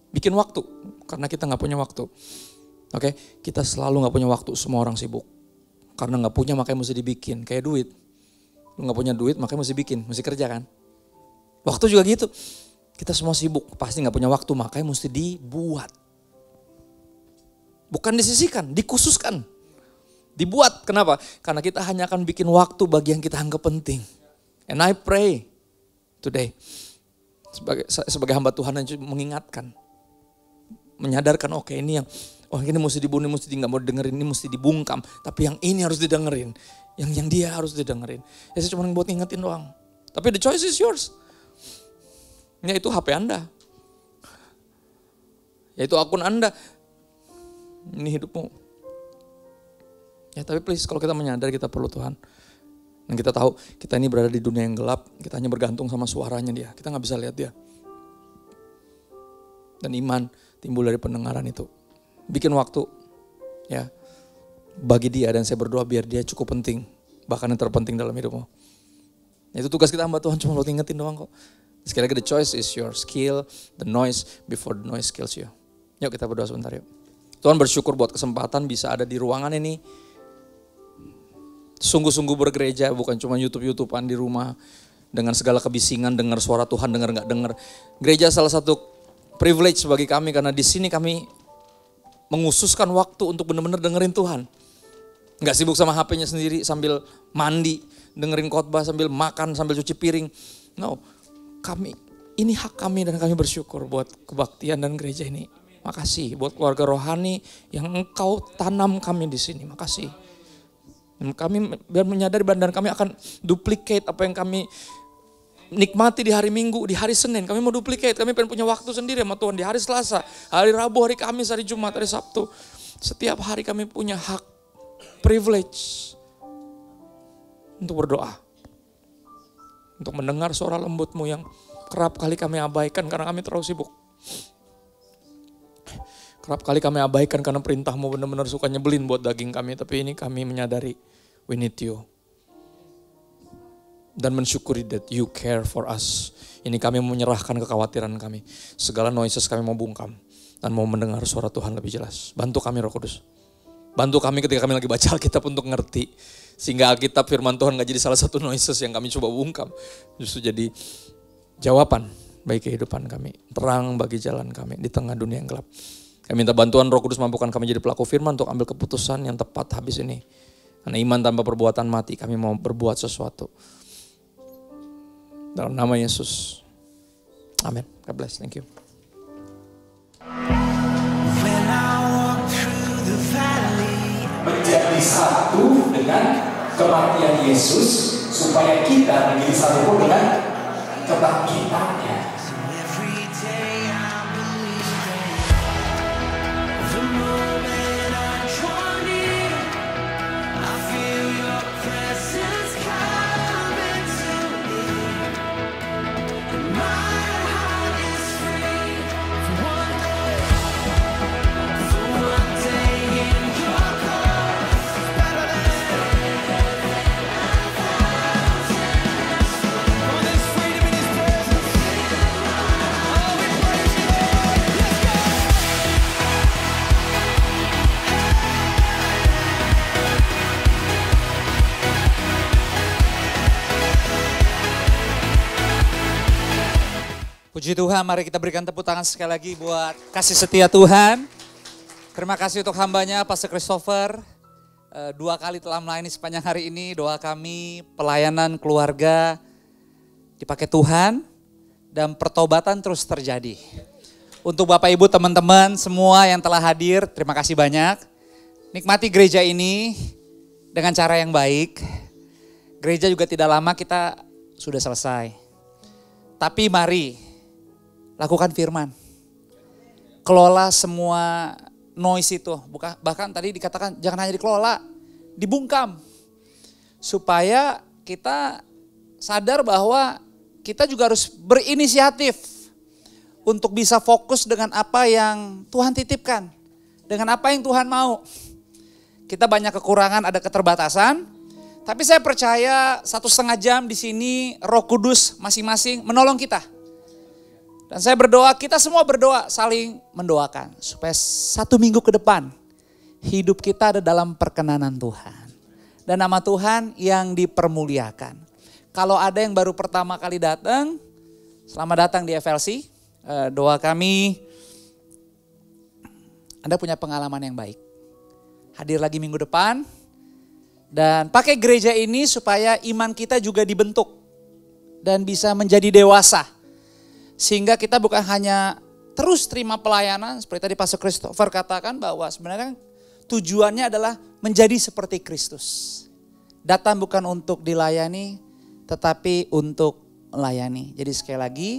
Bikin waktu, karena kita gak punya waktu. Oke, kita selalu gak punya waktu, semua orang sibuk. Karena gak punya makanya mesti dibikin, kayak duit. Lu gak punya duit makanya mesti bikin, mesti kerja kan. Waktu juga gitu, kita semua sibuk, pasti gak punya waktu makanya mesti dibuat. Bukan disisihkan, dikhususkan. Dibuat, kenapa? Karena kita hanya akan bikin waktu bagi yang kita anggap penting. And I pray today, sebagai hamba Tuhan yang mengingatkan. Menyadarkan, oke ini yang, ini mesti dibunuh, mesti gak mau dengerin, ini mesti dibungkam. Tapi yang ini harus didengerin. Yang dia harus didengerin. Ya saya cuma buat ngingetin doang. Tapi the choice is yours. Ya itu HP Anda. Yaitu akun Anda. Ini hidupmu. Ya tapi please, kalau kita menyadari kita perlu Tuhan. Dan kita tahu kita ini berada di dunia yang gelap, kita hanya bergantung sama suaranya dia. Kita gak bisa lihat dia. Dan iman timbul dari pendengaran itu. Bikin waktu ya bagi dia, dan saya berdoa biar dia cukup penting. Bahkan yang terpenting dalam hidupmu. Itu tugas kita hamba Tuhan, cuma lo ingetin doang kok. Sekali lagi, the choice is yours. Kill the noise before the noise kills you. Yuk kita berdoa sebentar yuk. Tuhan bersyukur buat kesempatan bisa ada di ruangan ini. Sungguh-sungguh bergereja, bukan cuma YouTube-YouTubean di rumah. Dengan segala kebisingan, dengar suara Tuhan, dengar gak dengar. Gereja salah satu privilege bagi kami, karena di sini kami mengususkan waktu untuk benar-benar dengerin Tuhan. Gak sibuk sama HP-nya sendiri sambil mandi, dengerin khotbah sambil makan, sambil cuci piring. No, ini hak kami dan kami bersyukur buat kebaktian dan gereja ini. Makasih buat keluarga rohani yang Engkau tanam kami di sini. Makasih. Dan kami biar menyadari dan kami akan duplicate apa yang kami nikmati di hari Minggu, di hari Senin. Kami mau duplicate, kami pengen punya waktu sendiri sama Tuhan di hari Selasa, hari Rabu, hari Kamis, hari Jumat, hari Sabtu. Setiap hari kami punya hak, privilege untuk berdoa. Untuk mendengar suara lembut-Mu yang kerap kali kami abaikan karena kami terlalu sibuk. Kerap kali kami abaikan karena perintah-Mu benar-benar suka nyebelin buat daging kami. Tapi ini kami menyadari, we need You. Dan mensyukuri that You care for us. Ini kami menyerahkan kekhawatiran kami. Segala noises kami mau bungkam. Dan mau mendengar suara Tuhan lebih jelas. Bantu kami Roh Kudus. Bantu kami ketika kami lagi baca Alkitab untuk ngerti. Sehingga Alkitab firman Tuhan gak jadi salah satu noises yang kami coba bungkam. Justru jadi jawaban bagi kehidupan kami. Terang bagi jalan kami di tengah dunia yang gelap. Kami minta bantuan Roh Kudus, mampukan kami jadi pelaku firman untuk ambil keputusan yang tepat habis ini. Karena iman tanpa perbuatan mati, kami mau berbuat sesuatu. Dalam nama Yesus. Amin. God bless. Thank you. Menjadi satu dengan kematian Yesus, supaya kita menjadi satu pun dengan kebangkitannya. Puji Tuhan, mari kita berikan tepuk tangan sekali lagi buat kasih setia Tuhan. Terima kasih untuk hambanya, Pastor Christopher. 2 kali telah melayani sepanjang hari ini. Doa kami, pelayanan keluarga dipakai Tuhan dan pertobatan terus terjadi. Untuk Bapak Ibu, teman-teman semua yang telah hadir, terima kasih banyak. Nikmati gereja ini dengan cara yang baik. Gereja juga tidak lama, kita sudah selesai. Tapi mari lakukan firman. Kelola semua noise itu. Bahkan tadi dikatakan jangan hanya dikelola, dibungkam. Supaya kita sadar bahwa kita juga harus berinisiatif untuk bisa fokus dengan apa yang Tuhan titipkan. Dengan apa yang Tuhan mau. Kita banyak kekurangan, ada keterbatasan. Tapi saya percaya 1,5 jam di sini Roh Kudus masing-masing menolong kita. Dan saya berdoa, kita semua berdoa, saling mendoakan. Supaya 1 minggu ke depan, hidup kita ada dalam perkenanan Tuhan. Dan nama Tuhan yang dipermuliakan. Kalau ada yang baru pertama kali datang, selamat datang di FLC. Doa kami, Anda punya pengalaman yang baik. Hadir lagi minggu depan. Dan pakai gereja ini supaya iman kita juga dibentuk. Dan bisa menjadi dewasa. Sehingga kita bukan hanya terus terima pelayanan, seperti tadi Pastor Christopher katakan bahwa sebenarnya tujuannya adalah menjadi seperti Kristus. Datang bukan untuk dilayani, tetapi untuk melayani. Jadi sekali lagi,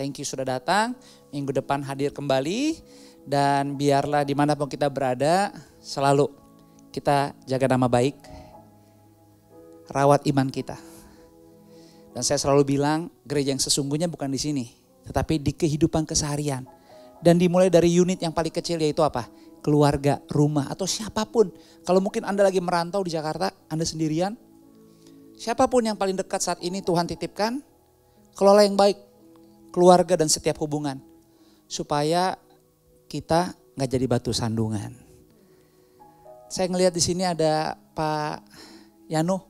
thank you sudah datang, minggu depan hadir kembali. Dan biarlah dimanapun kita berada, selalu kita jaga nama baik, rawat iman kita. Dan saya selalu bilang, gereja yang sesungguhnya bukan di sini, tetapi di kehidupan keseharian. Dan dimulai dari unit yang paling kecil, yaitu apa? Keluarga, rumah, atau siapapun. Kalau mungkin Anda lagi merantau di Jakarta, Anda sendirian, siapapun yang paling dekat saat ini Tuhan titipkan, kelola yang baik, keluarga dan setiap hubungan. Supaya kita nggak jadi batu sandungan. Saya ngelihat di sini ada Pak Yano.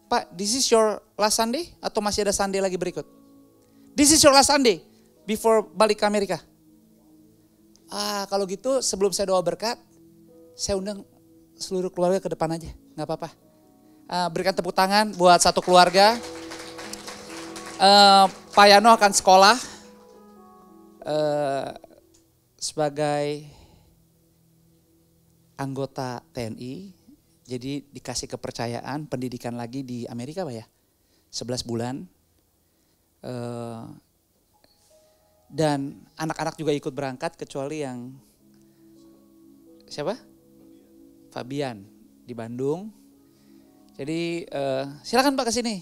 Pak, this is your last Sunday atau masih ada Sunday lagi berikut? This is your last Sunday before balik ke Amerika. Kalau gitu sebelum saya doa berkat, saya undang seluruh keluarga ke depan aja, nggak apa-apa. Berikan tepuk tangan buat satu keluarga. Pak Yano akan sekolah sebagai anggota TNI, jadi dikasih kepercayaan pendidikan lagi di Amerika Pak ya, 11 bulan. Dan anak-anak juga ikut berangkat kecuali yang siapa? Fabian di Bandung. Jadi silakan Pak ke sini.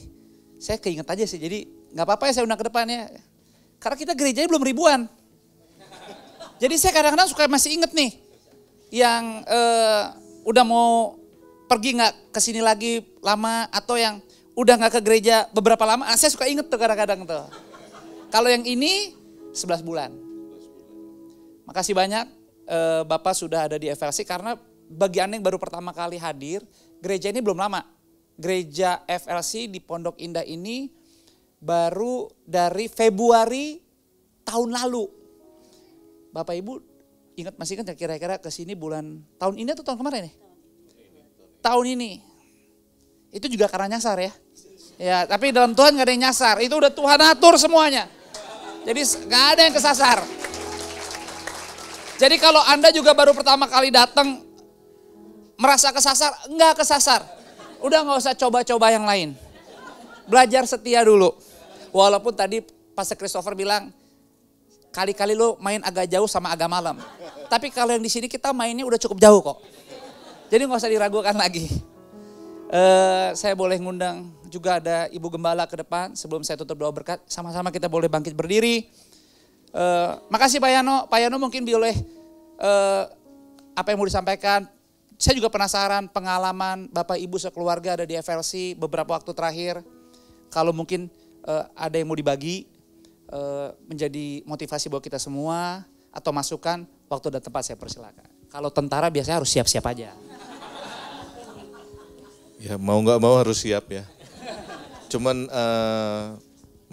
Saya keinget aja sih, jadi nggak apa-apa ya saya undang ke depannya. Karena kita gerejanya belum ribuan. Jadi saya kadang-kadang suka masih inget nih, yang udah mau pergi nggak ke sini lagi lama, atau yang udah nggak ke gereja beberapa lama, saya suka inget tuh kadang-kadang tuh. Kalau yang ini 11 bulan. Makasih banyak Bapak sudah ada di FLC, karena bagi Anda yang baru pertama kali hadir, gereja ini belum lama. Gereja FLC di Pondok Indah ini baru dari Februari tahun lalu. Bapak Ibu masih ingat kira-kira ke sini bulan tahun ini atau tahun kemarin ya? Tahun ini. Itu juga karena nyasar ya. Ya, tapi dalam Tuhan gak ada yang nyasar. Itu udah Tuhan atur semuanya. Jadi gak ada yang kesasar. Jadi kalau Anda juga baru pertama kali datang merasa kesasar, enggak kesasar. Udah gak usah coba-coba yang lain. Belajar setia dulu. Walaupun tadi Pastor Christopher bilang, kali-kali lo main agak jauh sama agak malam. Tapi kalau yang di sini kita mainnya udah cukup jauh kok. Jadi gak usah diragukan lagi. Saya boleh ngundang juga ada Ibu Gembala ke depan sebelum saya tutup doa berkat. Sama-sama kita boleh bangkit berdiri. Makasih Pak Yano. Pak Yano mungkin boleh apa yang mau disampaikan. Saya juga penasaran pengalaman Bapak Ibu sekeluarga ada di FLC beberapa waktu terakhir. Kalau mungkin ada yang mau dibagi, menjadi motivasi buat kita semua, atau masukan, waktu dan tempat saya persilakan. Kalau tentara biasanya harus siap-siap aja. Ya mau nggak mau harus siap ya. Cuman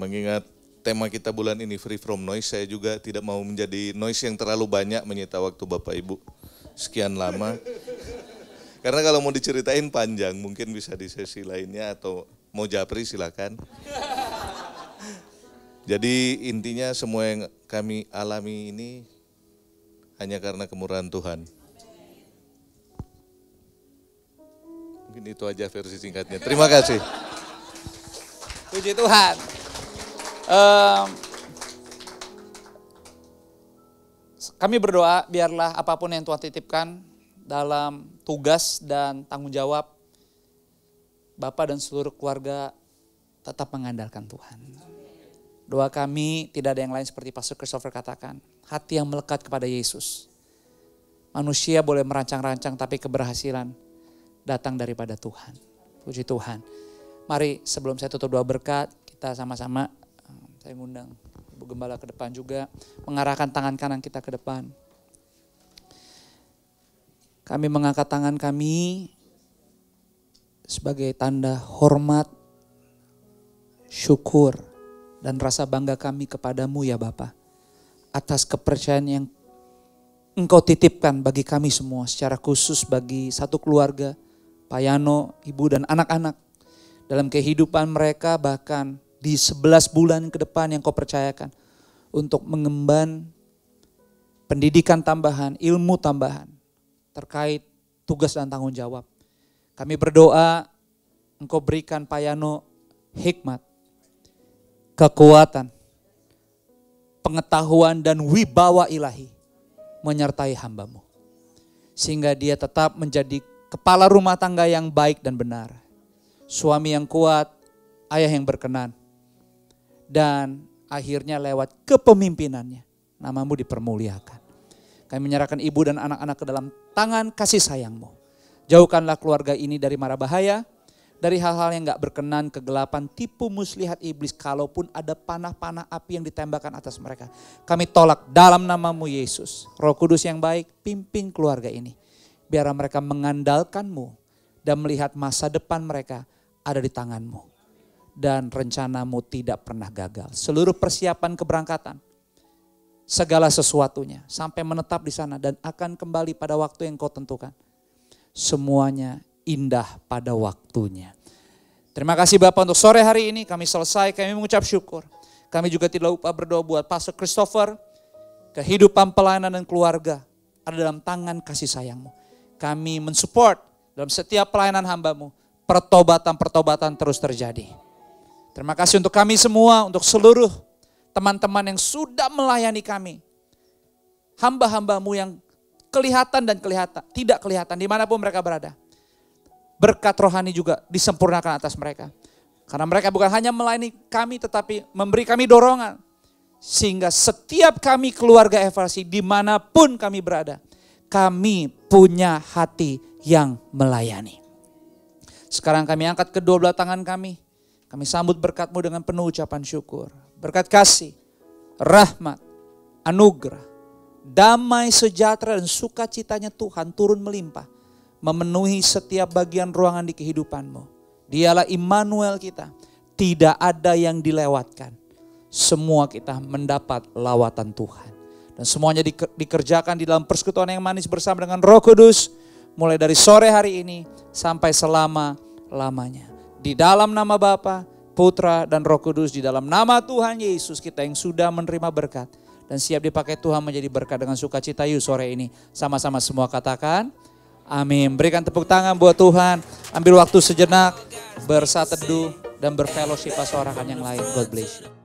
mengingat tema kita bulan ini free from noise, saya juga tidak mau menjadi noise yang terlalu banyak menyita waktu Bapak Ibu sekian lama. Karena kalau mau diceritain panjang, mungkin bisa di sesi lainnya, atau mau japri silakan. Jadi intinya semua yang kami alami ini hanya karena kemurahan Tuhan. Mungkin itu aja versi singkatnya. Terima kasih. Puji Tuhan. Kami berdoa biarlah apapun yang Tuhan titipkan dalam tugas dan tanggung jawab, Bapak dan seluruh keluarga tetap mengandalkan Tuhan. Doa kami tidak ada yang lain seperti Pastor Christopher katakan, hati yang melekat kepada Yesus. Manusia boleh merancang-rancang tapi keberhasilan datang daripada Tuhan. Puji Tuhan. Mari sebelum saya tutup doa berkat, kita sama-sama, saya ngundang Ibu Gembala ke depan juga, mengarahkan tangan kanan kita ke depan. Kami mengangkat tangan kami sebagai tanda hormat, syukur, dan rasa bangga kami kepadamu ya Bapa, atas kepercayaan yang Engkau titipkan bagi kami semua, secara khusus bagi satu keluarga, Pak Yano, Ibu dan anak-anak, dalam kehidupan mereka bahkan di 11 bulan ke depan yang Kau percayakan, untuk mengemban pendidikan tambahan, ilmu tambahan, terkait tugas dan tanggung jawab. Kami berdoa Engkau berikan Pak Yano hikmat, kekuatan, pengetahuan dan wibawa ilahi menyertai hamba-Mu. Sehingga dia tetap menjadi kepala rumah tangga yang baik dan benar. Suami yang kuat, ayah yang berkenan. Dan akhirnya lewat kepemimpinannya, nama-Mu dipermuliakan. Kami menyerahkan ibu dan anak-anak ke dalam tangan kasih sayang-Mu. Jauhkanlah keluarga ini dari mara bahaya, dari hal-hal yang gak berkenan, kegelapan, tipu muslihat iblis, kalaupun ada panah-panah api yang ditembakkan atas mereka. Kami tolak dalam nama-Mu Yesus. Roh Kudus yang baik, pimpin keluarga ini. Biar mereka mengandalkan-Mu dan melihat masa depan mereka ada di tangan-Mu. Dan rencana-Mu tidak pernah gagal. Seluruh persiapan keberangkatan, segala sesuatunya sampai menetap di sana dan akan kembali pada waktu yang Kau tentukan. Semuanya indah pada waktunya. Terima kasih Bapak untuk sore hari ini kami selesai, kami mengucap syukur. Kami juga tidak lupa berdoa buat Pastor Christopher, kehidupan pelayanan dan keluarga ada dalam tangan kasih sayang-Mu. Kami mensupport dalam setiap pelayanan hamba-Mu, pertobatan-pertobatan terus terjadi. Terima kasih untuk kami semua, untuk seluruh teman-teman yang sudah melayani kami. Hamba-hamba-Mu yang kelihatan dan tidak kelihatan dimanapun mereka berada. Berkat rohani juga disempurnakan atas mereka. Karena mereka bukan hanya melayani kami tetapi memberi kami dorongan. Sehingga setiap kami keluarga FLC dimanapun kami berada. Kami punya hati yang melayani. Sekarang kami angkat kedua belah tangan kami. Kami sambut berkat-Mu dengan penuh ucapan syukur. Berkat kasih, rahmat, anugerah, damai sejahtera dan sukacitanya Tuhan turun melimpah. Memenuhi setiap bagian ruangan di kehidupan-Mu. Dialah Immanuel kita. Tidak ada yang dilewatkan. Semua kita mendapat lawatan Tuhan. Dan semuanya dikerjakan di dalam persekutuan yang manis bersama dengan Roh Kudus. Mulai dari sore hari ini sampai selama-lamanya. Di dalam nama Bapa, Putra dan Roh Kudus. Di dalam nama Tuhan Yesus kita yang sudah menerima berkat. Dan siap dipakai Tuhan menjadi berkat dengan sukacita. Yuk sore ini sama-sama semua katakan. Amin. Berikan tepuk tangan buat Tuhan. Ambil waktu sejenak, bersaat teduh dan berfellowship sorakan yang lain. God bless you.